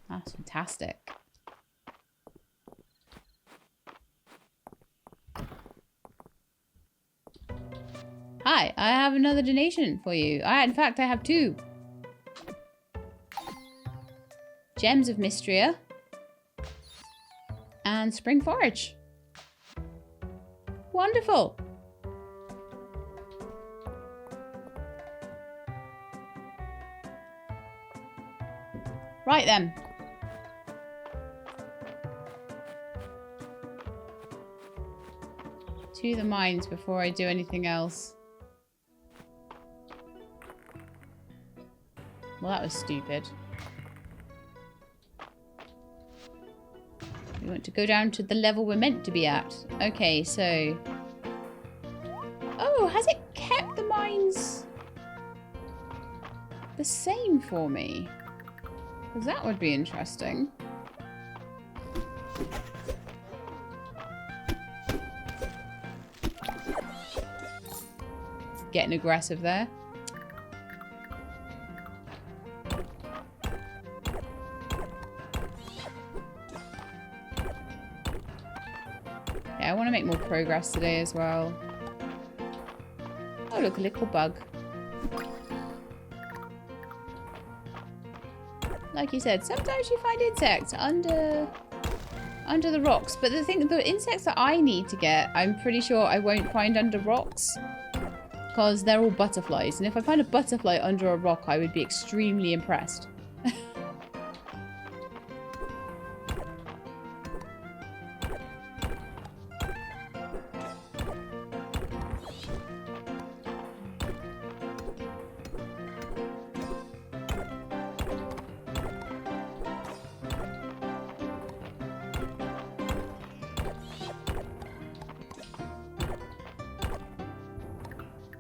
That's fantastic. Hi, I have another donation for you. In fact, I have 2. Gems of Mistria. And Spring Forage. Wonderful. Right then. To the mines before I do anything else. Well, that was stupid. We want to go down to the level we're meant to be at. Okay, so... Oh, has it kept the mines the same for me? Because that would be interesting. Getting aggressive there. Yeah, I want to make more progress today as well. Oh, look, a little bug. Like you said, sometimes you find insects under the rocks. But the insects that I need to get, I'm pretty sure I won't find under rocks. Because they're all butterflies. And if I find a butterfly under a rock, I would be extremely impressed.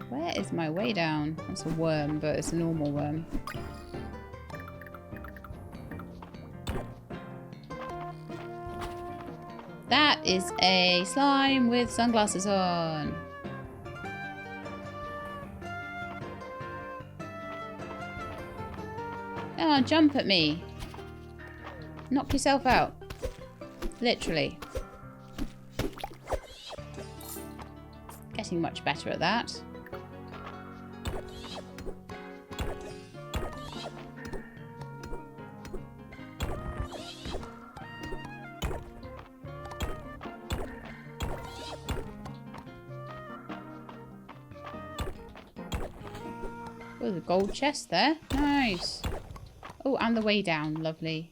Where is my way down? That's a worm, but it's a normal worm. That is a slime with sunglasses on. Oh, jump at me. Knock yourself out. Literally. Getting much better at that. Oh, the gold chest there. Nice. Oh, and the way down. Lovely.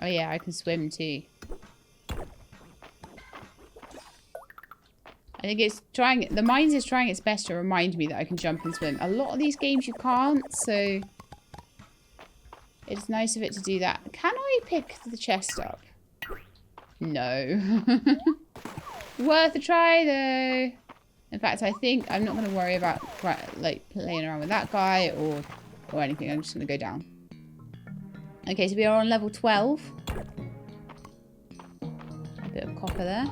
Oh yeah, I can swim too. I think it's trying... The Mines is trying its best to remind me that I can jump and swim. A lot of these games you can't, so... It's nice of it to do that. Can I pick the chest up? No. Worth a try, though. In fact, I think I'm not going to worry about like playing around with that guy or anything. I'm just going to go down. Okay, so we are on level 12. A bit of copper there.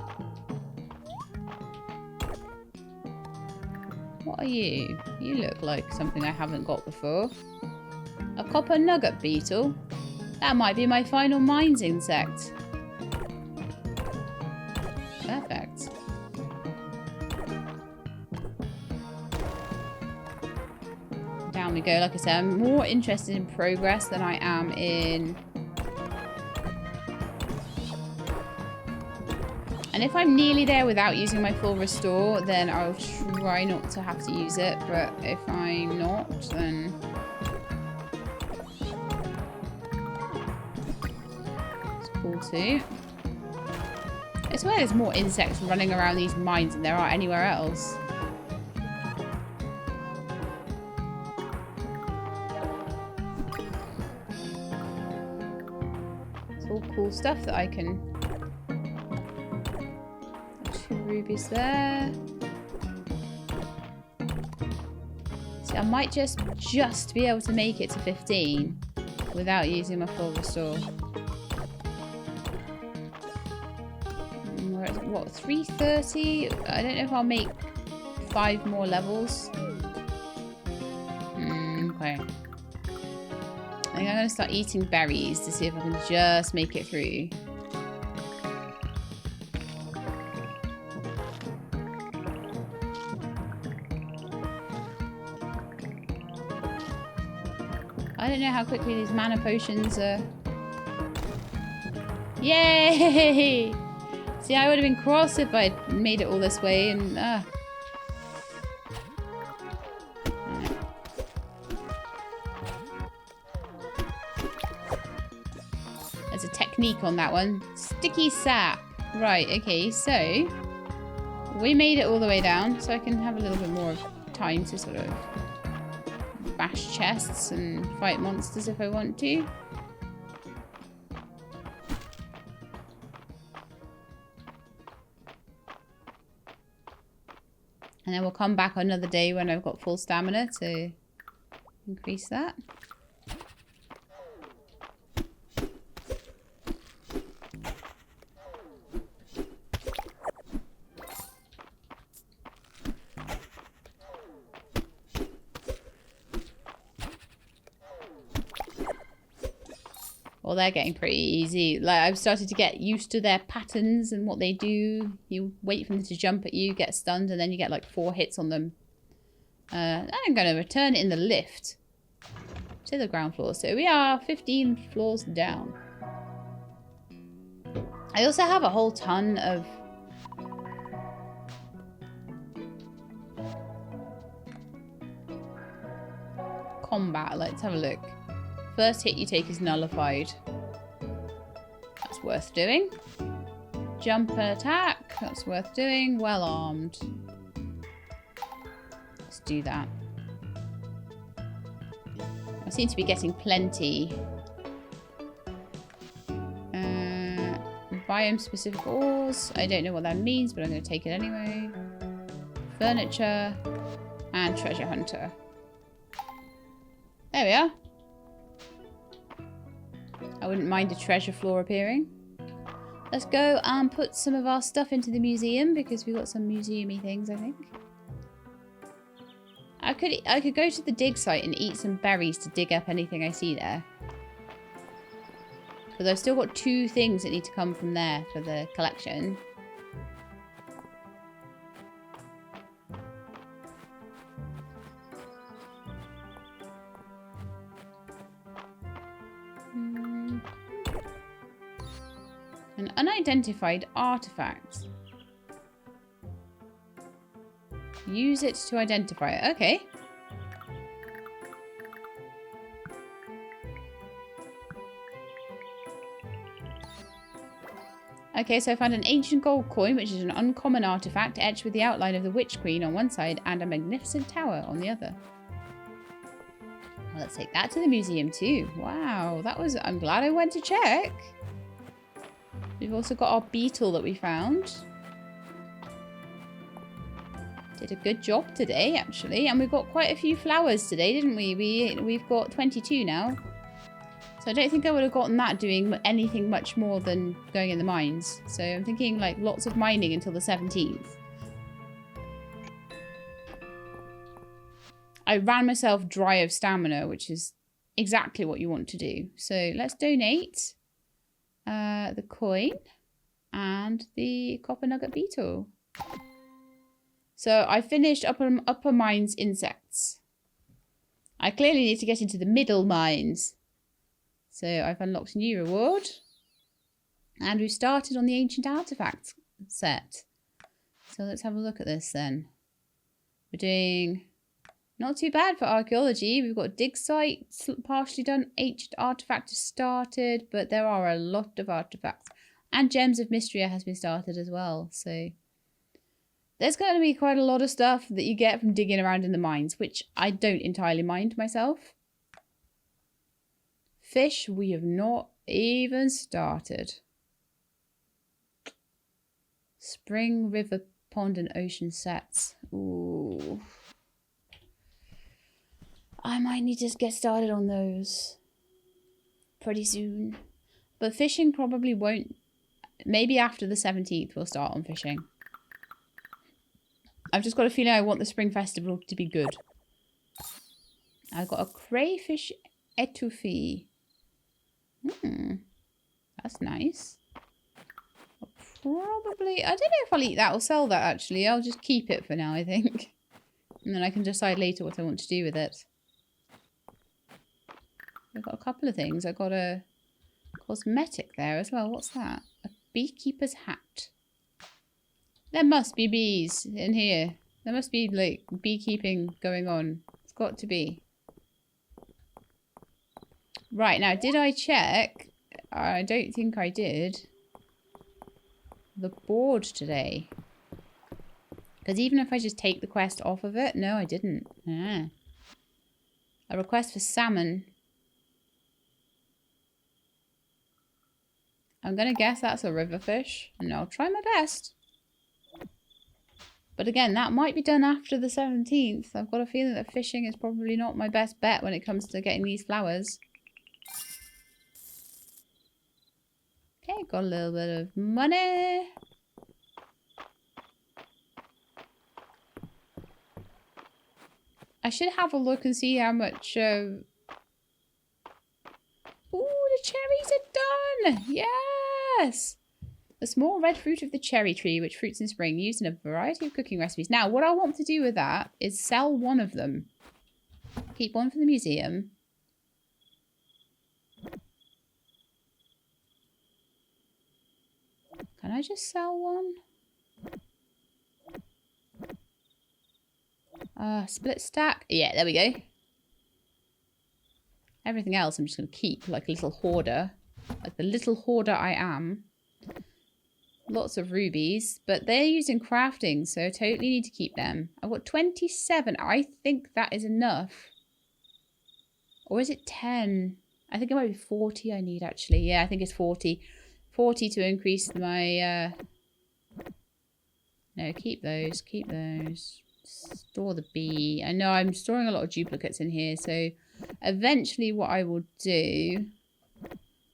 What are you? You look like something I haven't got before. A copper nugget beetle? That might be my final mines insect. Perfect. Down we go. Like I said, I'm more interested in progress than I am in... And if I'm nearly there without using my full restore, then I'll try not to have to use it. But if I'm not, then... It's cool too. I swear there's more insects running around these mines than there are anywhere else. It's all cool stuff that I can... 2 rubies there. See, I might just be able to make it to 15 without using my full restore. what, 330? I don't know if I'll make 5 more levels. Okay. I think I'm going to start eating berries to see if I can just make it through. I don't know how quickly these mana potions are... Yay! See, I would have been cross if I'd made it all this way and... There's a technique on that one. Sticky sap. Right, okay, so... We made it all the way down, so I can have a little bit more of time to sort of... bash chests and fight monsters if I want to. And then we'll come back another day when I've got full stamina to increase that. Well, they're getting pretty easy. Like, I've started to get used to their patterns and what they do. You wait for them to jump at you, get stunned, and then you get like 4 hits on them. I'm going to return it in the lift to the ground floor. So we are 15 floors down. I also have a whole ton of... combat. Let's have a look. First hit you take is nullified. That's worth doing. Jump and attack. That's worth doing. Well armed. Let's do that. I seem to be getting plenty. Biome specific ores. I don't know what that means, but I'm going to take it anyway. Furniture. And treasure hunter. There we are. I wouldn't mind a treasure floor appearing. Let's go and put some of our stuff into the museum because we've got some museum-y things, I think. I could go to the dig site and eat some berries to dig up anything I see there. Because I've still got 2 things that need to come from there for the collection. An unidentified artifact. Use it to identify it. Okay. Okay, so I found an ancient gold coin, which is an uncommon artifact etched with the outline of the Witch Queen on one side and a magnificent tower on the other. Well, let's take that to the museum too. Wow, that was... I'm glad I went to check. We've also got our beetle that we found. Did a good job today, actually. And we've got quite a few flowers today, didn't we? We've got 22 now. So I don't think I would have gotten that doing anything much more than going in the mines. So I'm thinking like lots of mining until the 17th. I ran myself dry of stamina, which is exactly what you want to do. So let's donate the coin and the copper nugget beetle. So I finished upper mines insects. I clearly need to get into the middle mines. So I've unlocked a new reward. And we've started on the ancient artifact set. So let's have a look at this then. We're doing not too bad for archaeology. We've got dig site partially done. Ancient artifact has started. But there are a lot of artifacts. And Gems of Mistria has been started as well. So there's going to be quite a lot of stuff that you get from digging around in the mines, which I don't entirely mind myself. Fish, we have not even started. Spring, river, pond, and ocean sets. Ooh. I might need to get started on those pretty soon. But fishing probably won't maybe after the 17th we'll start on fishing. I've just got a feeling I want the spring festival to be good. I've got a crayfish etouffee. That's nice. Probably, I don't know if I'll eat that or sell that actually. I'll just keep it for now, I think. And then I can decide later what I want to do with it. I've got a couple of things. I've got a cosmetic there as well. What's that? A beekeeper's hat. There must be bees in here. There must be, like, beekeeping going on. It's got to be. Right, now, did I check? I don't think I did. The board today. Because even if I just take the quest off of it... No, I didn't. A request for salmon. I'm going to guess that's a river fish. And I'll try my best. But again, that might be done after the 17th. I've got a feeling that fishing is probably not my best bet when it comes to getting these flowers. Okay, got a little bit of money. I should have a look and see how much... Ooh, the cherries are done! Yes! The small red fruit of the cherry tree, which fruits in spring, used in a variety of cooking recipes. Now, what I want to do with that is sell one of them. Keep one for the museum. Can I just sell one? Split stack. Yeah, there we go. Everything else I'm just going to keep like a little hoarder. Like the little hoarder I am. Lots of rubies. But they're used in crafting, so I totally need to keep them. I've got 27. I think that is enough. Or is it 10? I think it might be 40 I need, actually. Yeah, I think it's 40. 40 to increase my... No, keep those. Keep those. Store the bee. I know I'm storing a lot of duplicates in here, so eventually what I will do...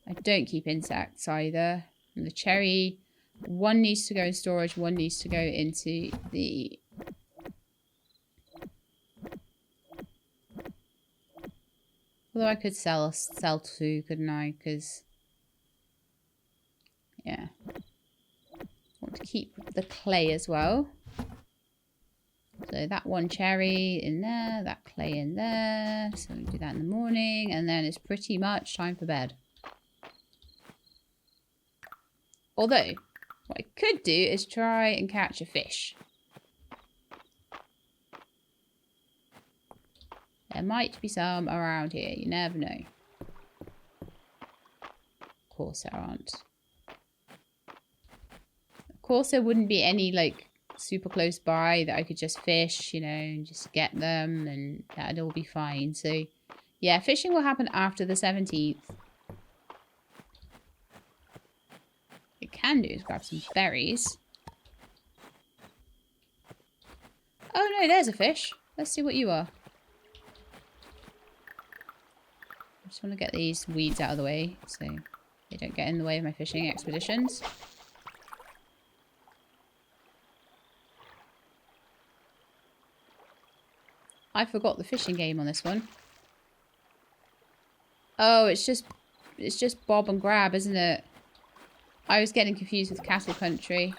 I don't keep insects either. And the cherry... One needs to go in storage, one needs to go into the... Although I could sell two, couldn't I? Because... Yeah. I want to keep the clay as well. So that one cherry in there, that clay in there. So we do that in the morning, and then it's pretty much time for bed. Although, what I could do is try and catch a fish. There might be some around here, you never know. Of course there aren't. Of course there wouldn't be any, like, super close by that I could just fish, you know, and just get them, and that'd all be fine. So, yeah, fishing will happen after the 17th. What I can do is grab some berries. Oh no, there's a fish. Let's see what you are. I just want to get these weeds out of the way so they don't get in the way of my fishing expeditions. I forgot the fishing game on this one. Oh, it's just bob and grab, isn't it? I was getting confused with Castle Country.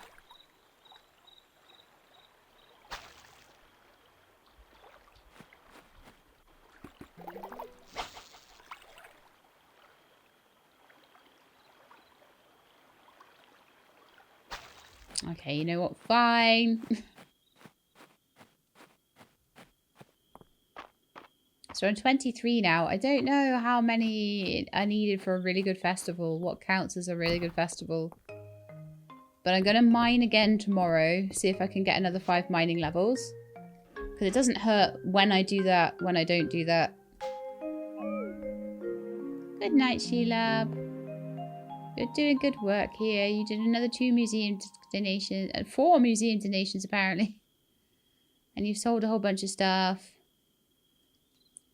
Okay, you know what? Fine. So I'm 23 now. I don't know how many are needed for a really good festival. What counts as a really good festival. But I'm going to mine again tomorrow. See if I can get another 5 mining levels. Because it doesn't hurt when I do that, when I don't do that. Good night, Sheila. You're doing good work here. You did another 2 museum donations. 4 museum donations, apparently. And you've sold a whole bunch of stuff.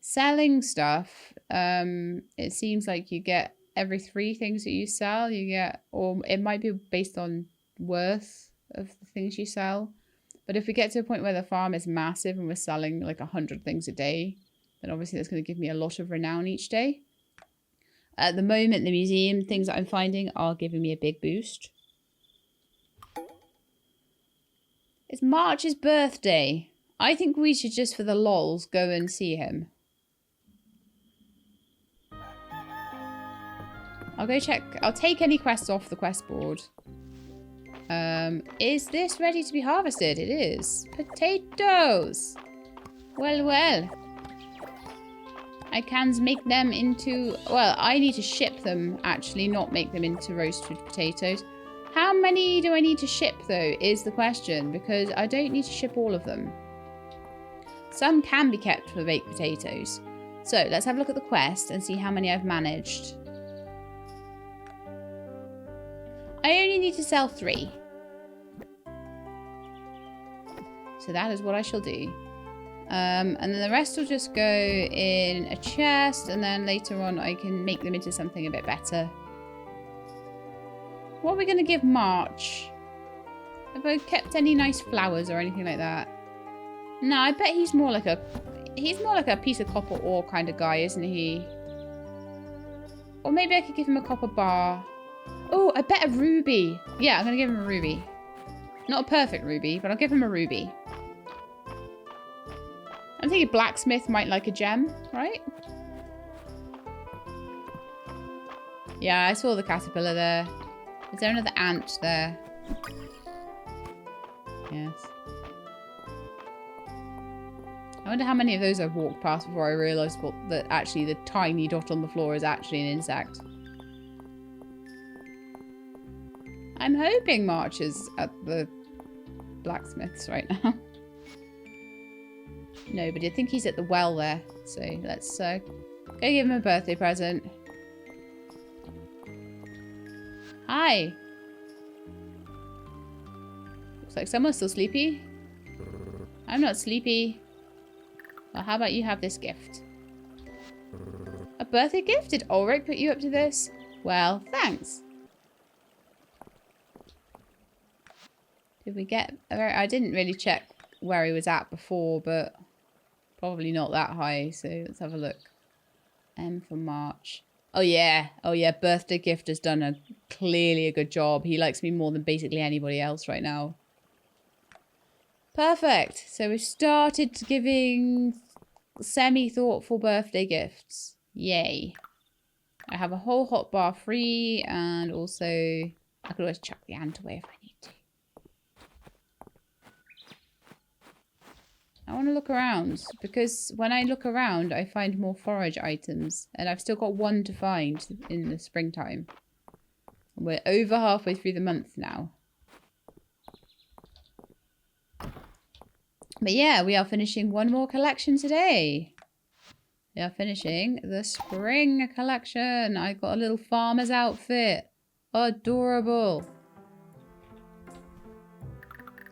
Selling stuff, it seems like you get every 3 things that you sell, you get, or it might be based on worth of the things you sell. But if we get to a point where the farm is massive and we're selling like 100 things a day, then obviously that's going to give me a lot of renown each day. At the moment, the museum things that I'm finding are giving me a big boost. It's March's birthday. I think we should just, for the lols, go and see him. I'll go check. I'll take any quests off the quest board. Is this ready to be harvested? It is. Potatoes! Well, well. I can make them into... Well, I need to ship them, actually, not make them into roasted potatoes. How many do I need to ship, though, is the question, because I don't need to ship all of them. Some can be kept for baked potatoes. So, let's have a look at the quest and see how many I've managed. I only need to sell 3. So that is what I shall do. And then the rest will just go in a chest, and then later on I can make them into something a bit better. What are we going to give March? Have I kept any nice flowers or anything like that? No, I bet he's more like a piece of copper ore kind of guy, isn't he? Or maybe I could give him a copper bar. Oh, I bet a ruby. Yeah, I'm going to give him a ruby. Not a perfect ruby, but I'll give him a ruby. I'm thinking blacksmith might like a gem, right? Yeah, I saw the caterpillar there. Is there another ant there? Yes. I wonder how many of those I've walked past before I realised that actually the tiny dot on the floor is actually an insect. I'm hoping March is at the blacksmith's right now. No, but I think he's at the well there. So let's go give him a birthday present. Hi. Looks like someone's still sleepy. I'm not sleepy. Well, how about you have this gift? A birthday gift? Did Ulrich put you up to this? Well, thanks. Did we get... I didn't really check where he was at before, but probably not that high. So let's have a look. M for March. Oh yeah. Oh yeah. Birthday gift has done clearly a good job. He likes me more than basically anybody else right now. Perfect. So we've started giving semi-thoughtful birthday gifts. Yay. I have a whole hot bar free, and also I could always chuck the ant away if I need to. I want to look around, because when I look around, I find more forage items, and I've still got 1 to find in the springtime. We're over halfway through the month now. But yeah, we are finishing 1 more collection today. We are finishing the spring collection. I got a little farmer's outfit. Adorable.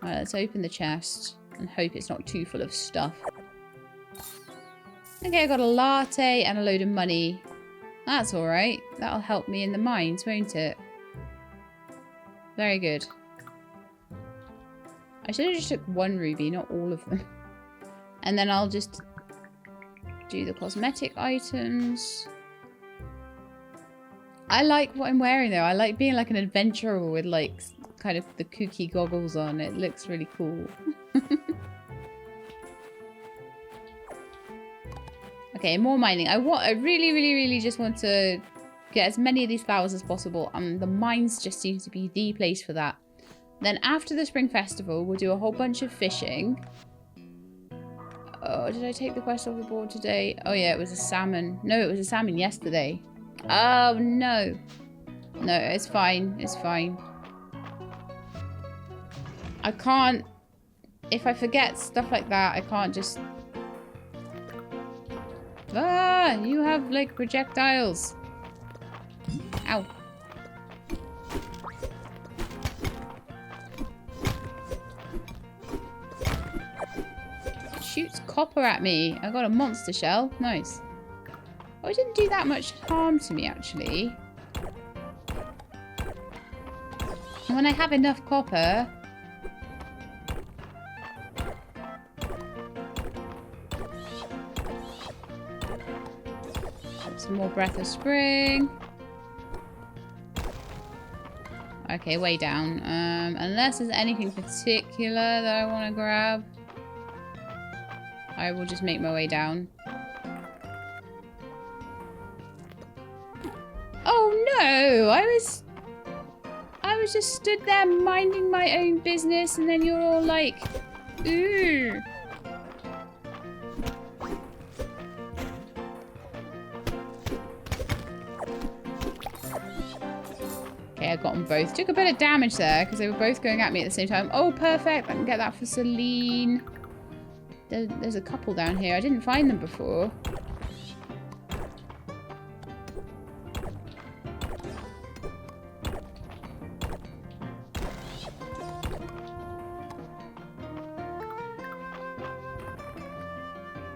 Alright, let's open the chest and hope it's not too full of stuff. Okay, I got a latte and a load of money. That's alright. That'll help me in the mines, won't it? Very good. I should have just took 1 ruby, not all of them. And then I'll just do the cosmetic items. I like what I'm wearing though. I like being like an adventurer with like kind of the kooky goggles on. It looks really cool. Okay, more mining. I really just want to get as many of these flowers as possible, and the mines just seem to be the place for that. Then after the Spring Festival, we'll do a whole bunch of fishing. Oh, did I take the quest off the board today? Oh yeah, it was a salmon. No, it was a salmon yesterday. Oh no. No, it's fine. It's fine. I can't... If I forget stuff like that, I can't just... Ah, you have like projectiles. Ow. Shoots copper at me. I got a monster shell. Nice. Oh, it didn't do that much harm to me, actually. when I have enough copper... Some more Breath of Spring. Okay, way down. Unless there's anything particular that I want to grab, I will just make my way down. Oh no! I was just stood there minding my own business, and then you're all like, ooh. Okay, I got them both. Took a bit of damage there because they were both going at me at the same time. Oh, perfect. I can get that for Celine. There's a couple down here. I didn't find them before.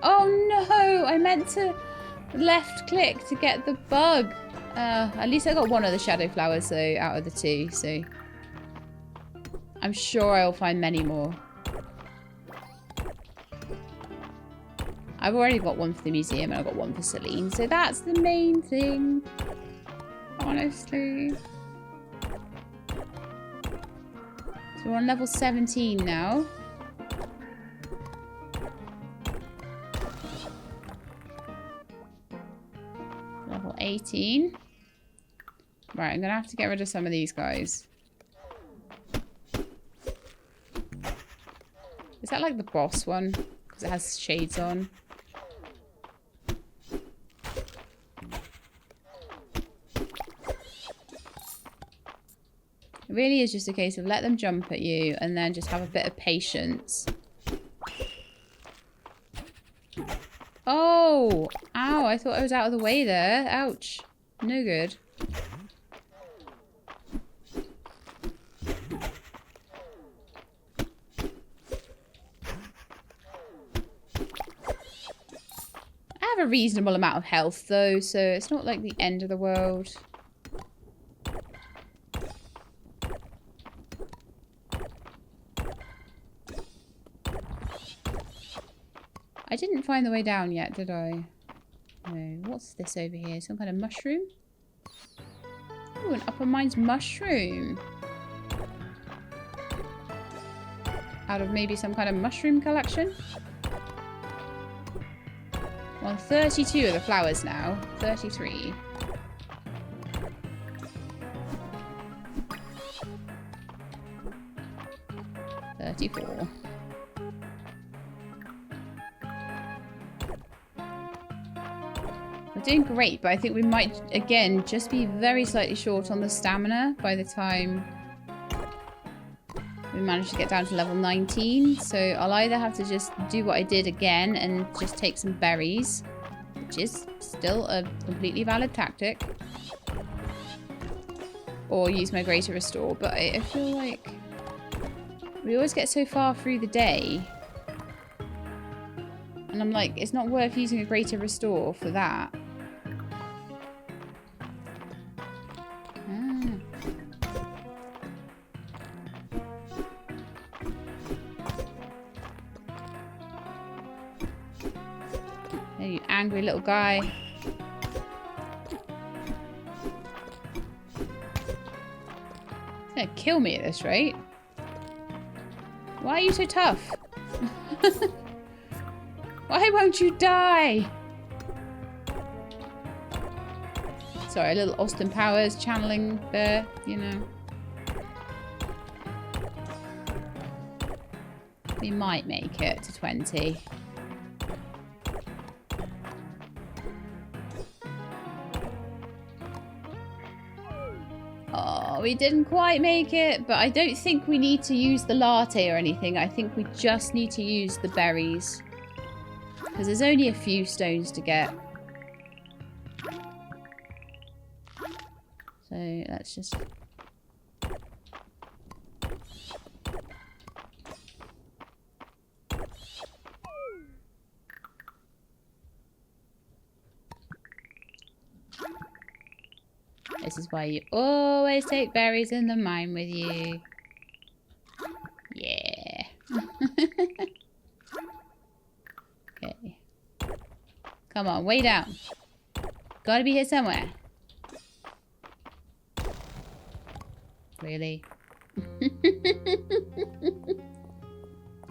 Oh no! I meant to left click to get the bug. At least I got one of the shadow flowers, though, out of the two, so... I'm sure I'll find many more. I've already got one for the museum and I've got one for Celine, so that's the main thing. Honestly. So we're on level 17 now. Level 18. Right, I'm going to have to get rid of some of these guys. Is that like the boss one? Because it has shades on. It really is just a case of let them jump at you and then just have a bit of patience. Oh! Ow, I thought I was out of the way there. Ouch. No good. I have a reasonable amount of health though, so it's not like the end of the world. I didn't find the way down yet, did I? No. What's this over here? Some kind of mushroom? Oh, an Upper Mines mushroom. Out of maybe some kind of mushroom collection? Well, 32 of the flowers now. 33. $34. We're doing great, but I think we might, again, just be very slightly short on the stamina by the time we manage to get down to level 19. So I'll either have to just do what I did again and just take some berries, which is still a completely valid tactic, or use my Greater Restore. But I feel like we always get so far through the day, and I'm like, it's not worth using a Greater Restore for that. You angry little guy. He's gonna kill me at this rate. Why are you so tough? Why won't you die? Sorry, a little Austin Powers channeling there, you know. We might make it to 20. Oh, we didn't quite make it, but I don't think we need to use the latte or anything. I think we just need to use the berries. Because there's only a few stones to get. So let's just... This is why you always take berries in the mine with you. Yeah. Okay. Come on, way down. Gotta be here somewhere. Really?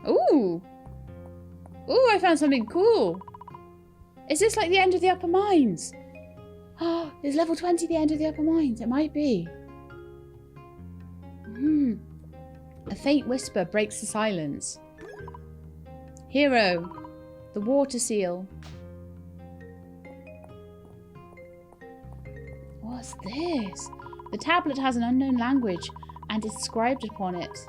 Ooh! Ooh, I found something cool. Is this like the end of the upper mines? Oh, is level 20 the end of the upper mines? It might be. A faint whisper breaks the silence. Hero, the water seal. What's this? The tablet has an unknown language and is inscribed upon it.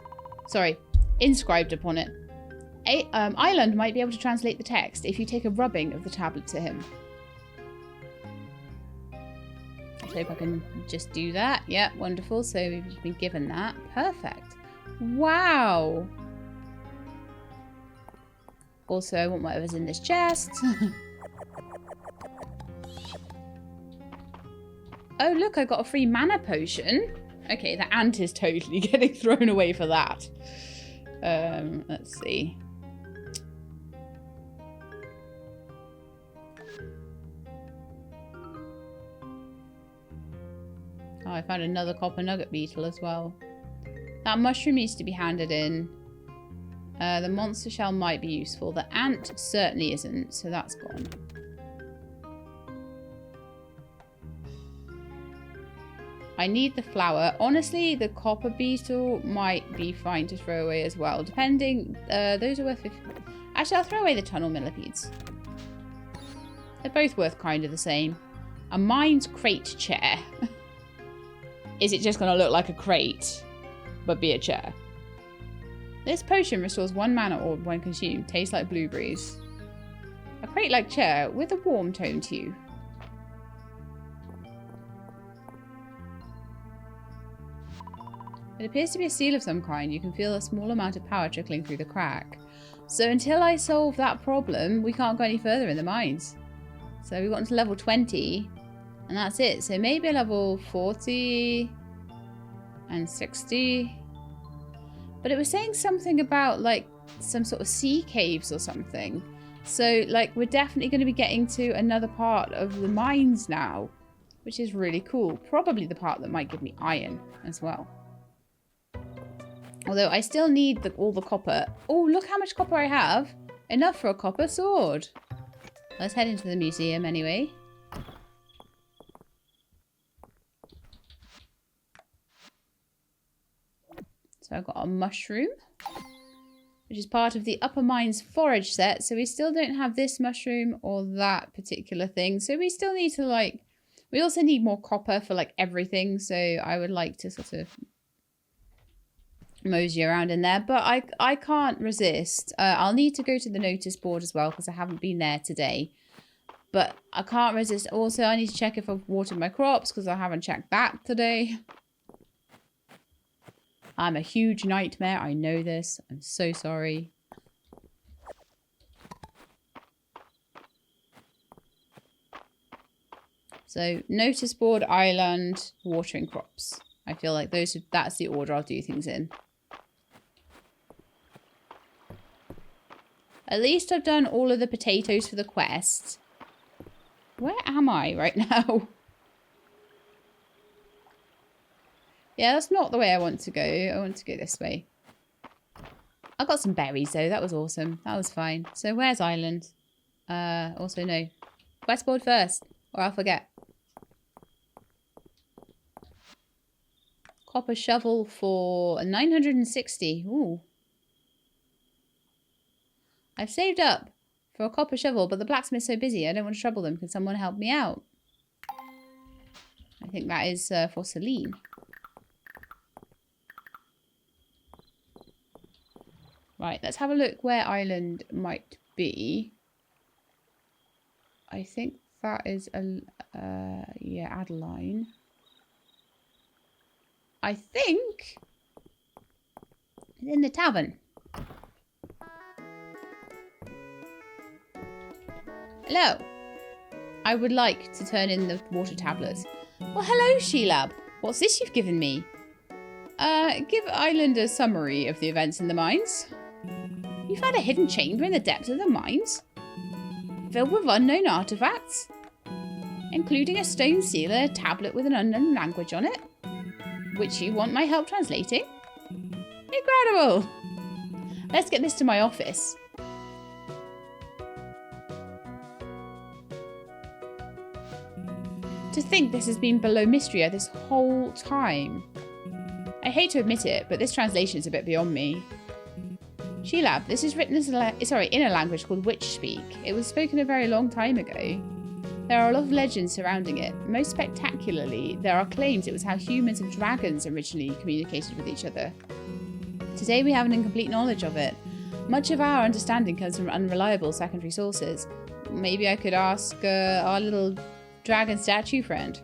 Island might be able to translate the text if you take a rubbing of the tablet to him. Let's hope I can just do that. Yeah, wonderful. So we've been given that. Perfect. Wow. Also, I want whatever's in this chest. Oh, look, I got a free mana potion. Okay, the ant is totally getting thrown away for that. Let's see. Oh, I found another copper nugget beetle as well. That mushroom needs to be handed in. The monster shell might be useful. The ant certainly isn't, so that's gone. I need the flower. Honestly, the copper beetle might be fine to throw away as well. Depending, those are worth 50. Actually, I'll throw away the tunnel millipedes. They're both worth kind of the same. A mine's crate chair. Is it just going to look like a crate, but be a chair? This potion restores 1 mana orb when consumed. Tastes like blueberries. A crate-like chair with a warm tone to you. It appears to be a seal of some kind. You can feel a small amount of power trickling through the crack. So until I solve that problem, we can't go any further in the mines. So we've gotten to level 20, and that's it. So maybe a level 40 and 60. But it was saying something about like some sort of sea caves or something. So like we're definitely going to be getting to another part of the mines now, which is really cool. Probably the part that might give me iron as well. Although I still need all the copper. Oh, look how much copper I have. Enough for a copper sword. Let's head into the museum anyway. So I've got a mushroom, which is part of the Upper Mines forage set. So we still don't have this mushroom or that particular thing. So we still need to like, we also need more copper for like everything. So I would like to sort of mosey around in there, but I can't resist. I'll need to go to the notice board as well because I haven't been there today. But I can't resist. Also, I need to check if I've watered my crops because I haven't checked that today. I'm a huge nightmare. I know this. I'm so sorry. So, notice board, island, watering crops. I feel like that's the order I'll do things in. At least I've done all of the potatoes for the quest. Where am I right now? Yeah, that's not the way I want to go. I want to go this way. I got some berries though. That was awesome. That was fine. So where's island? Also no. Quest board first, or I'll forget. Copper shovel for 960. Ooh. I've saved up for a copper shovel, but the blacksmith's so busy. I don't want to trouble them. Can someone help me out? I think that is for Celine. Right, let's have a look where island might be. I think that is yeah, Adeline. I think it's in the tavern. Hello. I would like to turn in the water tablets. Well, hello, Sheelab. What's this you've given me? Give Island a summary of the events in the mines. You found a hidden chamber in the depths of the mines, filled with unknown artifacts, including a stone seal and a tablet with an unknown language on it, which you want my help translating? Incredible! Let's get this to my office. To think this has been below Mistria this whole time. I hate to admit it, but this translation is a bit beyond me. Sheelab, this is written as in a language called Witch Speak. It was spoken a very long time ago. There are a lot of legends surrounding it. Most spectacularly, there are claims it was how humans and dragons originally communicated with each other. Today we have an incomplete knowledge of it. Much of our understanding comes from unreliable secondary sources. Maybe I could ask our little dragon statue friend.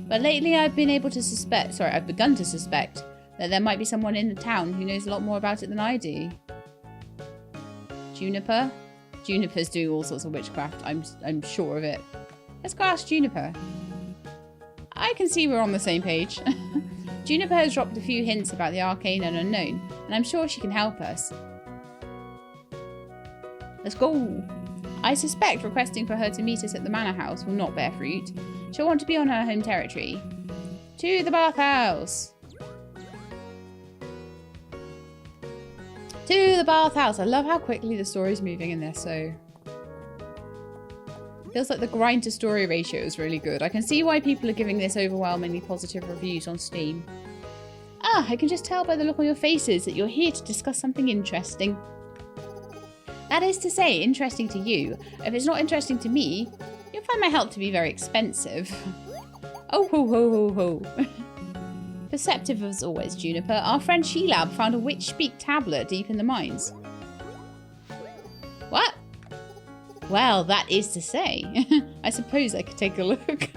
But lately I've begun to suspect that there might be someone in the town who knows a lot more about it than I do. Juniper? Juniper's doing all sorts of witchcraft, I'm sure of it. Let's go ask Juniper. I can see we're on the same page. Juniper has dropped a few hints about the arcane and unknown, and I'm sure she can help us. Let's go! I suspect requesting for her to meet us at the manor house will not bear fruit. She'll want to be on her home territory. To the bathhouse! To the bathhouse! I love how quickly the story's moving in this, so... Feels like the grind to story ratio is really good. I can see why people are giving this overwhelmingly positive reviews on Steam. Ah, I can just tell by the look on your faces that you're here to discuss something interesting. That is to say, interesting to you. If it's not interesting to me, you'll find my help to be very expensive. Oh ho ho ho ho. Perceptive as always, Juniper. Our friend Sheelab found a Witch Speak tablet deep in the mines. What? Well, that is to say. I suppose I could take a look.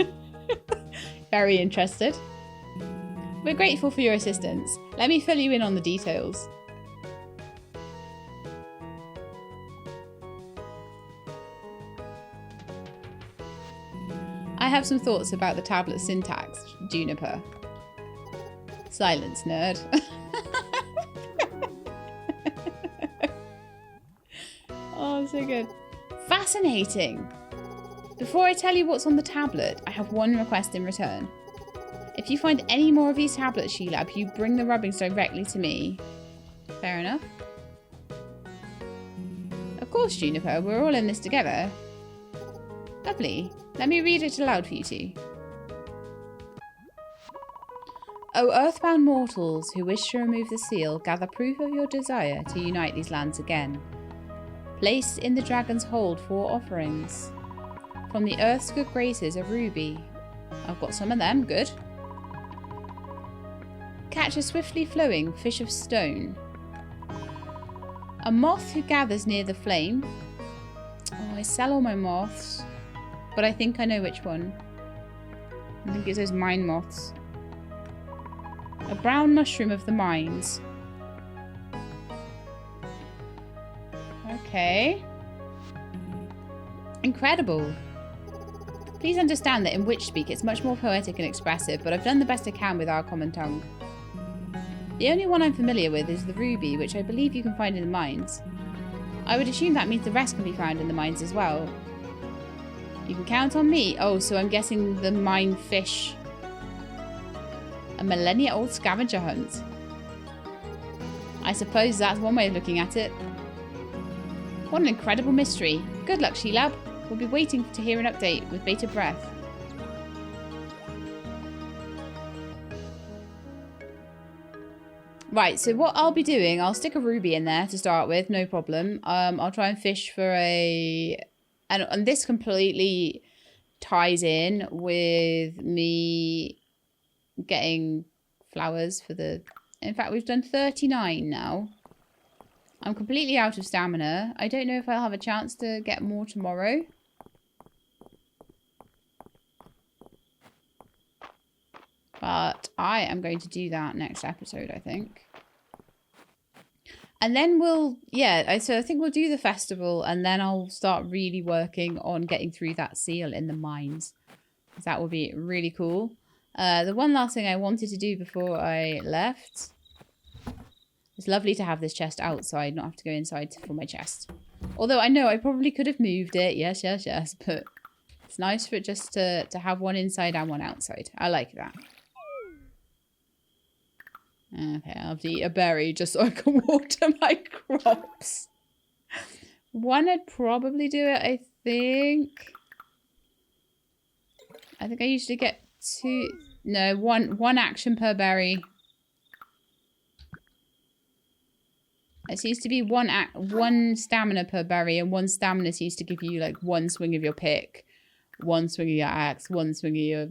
Very interested. We're grateful for your assistance. Let me fill you in on the details. I have some thoughts about the tablet syntax, Juniper. Silence, nerd. Oh, so good. Fascinating. Before I tell you what's on the tablet, I have one request in return. If you find any more of these tablets, Sheelab, you bring the rubbings directly to me. Fair enough. Of course, Juniper, we're all in this together. Lovely. Let me read it aloud for you two. O earthbound mortals who wish to remove the seal, gather proof of your desire to unite these lands again. Place in the dragon's hold 4 offerings. From the earth's good graces, a ruby. I've got some of them, good. Catch a swiftly flowing fish of stone. A moth who gathers near the flame. Oh, I sell all my moths. But I think I know which one. I think it's those mine moths. A brown mushroom of the mines. Okay. Incredible. Please understand that in Witch Speak it's much more poetic and expressive, but I've done the best I can with our common tongue. The only one I'm familiar with is the ruby, which I believe you can find in the mines. I would assume that means the rest can be found in the mines as well. You can count on me. Oh, so I'm guessing the mine fish. A millennia-old scavenger hunt. I suppose that's one way of looking at it. What an incredible mystery. Good luck, Sheelab. We'll be waiting to hear an update with bated breath. Right, so what I'll be doing, I'll stick a ruby in there to start with, no problem. I'll try and fish for a... And this completely ties in with me getting flowers for the... In fact, we've done 39 now. I'm completely out of stamina. I don't know if I'll have a chance to get more tomorrow. But I am going to do that next episode, I think. And then we'll, so I think we'll do the festival and then I'll start really working on getting through that seal in the mines. That would be really cool. The one last thing I wanted to do before I left. It's lovely to have this chest outside, not have to go inside for my chest. Although I know I probably could have moved it. Yes, yes, yes. But it's nice for it just to have one inside and one outside. I like that. Okay, I'll have to eat a berry just so I can water my crops. One, I'd probably do it, I think. I think I usually get one action per berry. It seems to be one stamina per berry, and one stamina seems to give you like one swing of your pick, one swing of your axe, one swing of your...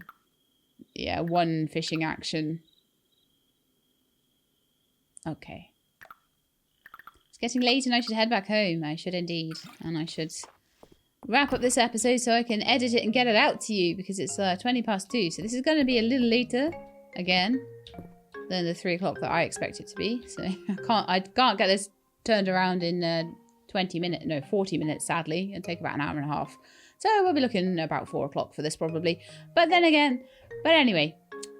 Yeah, one fishing action. Okay. It's getting late and I should head back home. I should indeed. And I should wrap up this episode so I can edit it and get it out to you, because it's 2:20. So this is going to be a little later, again, than the 3 o'clock that I expect it to be. So I can't get this turned around in 40 minutes, sadly. It'll take about an hour and a half. So we'll be looking about 4 o'clock for this probably. But anyway,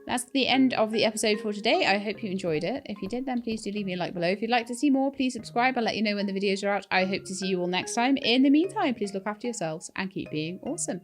that's the end of the episode for today. I hope you enjoyed it. If you did, then please do leave me a like below. If you'd like to see more, please subscribe. I'll let you know when the videos are out. I hope to see you all next time. In the meantime, please look after yourselves and keep being awesome.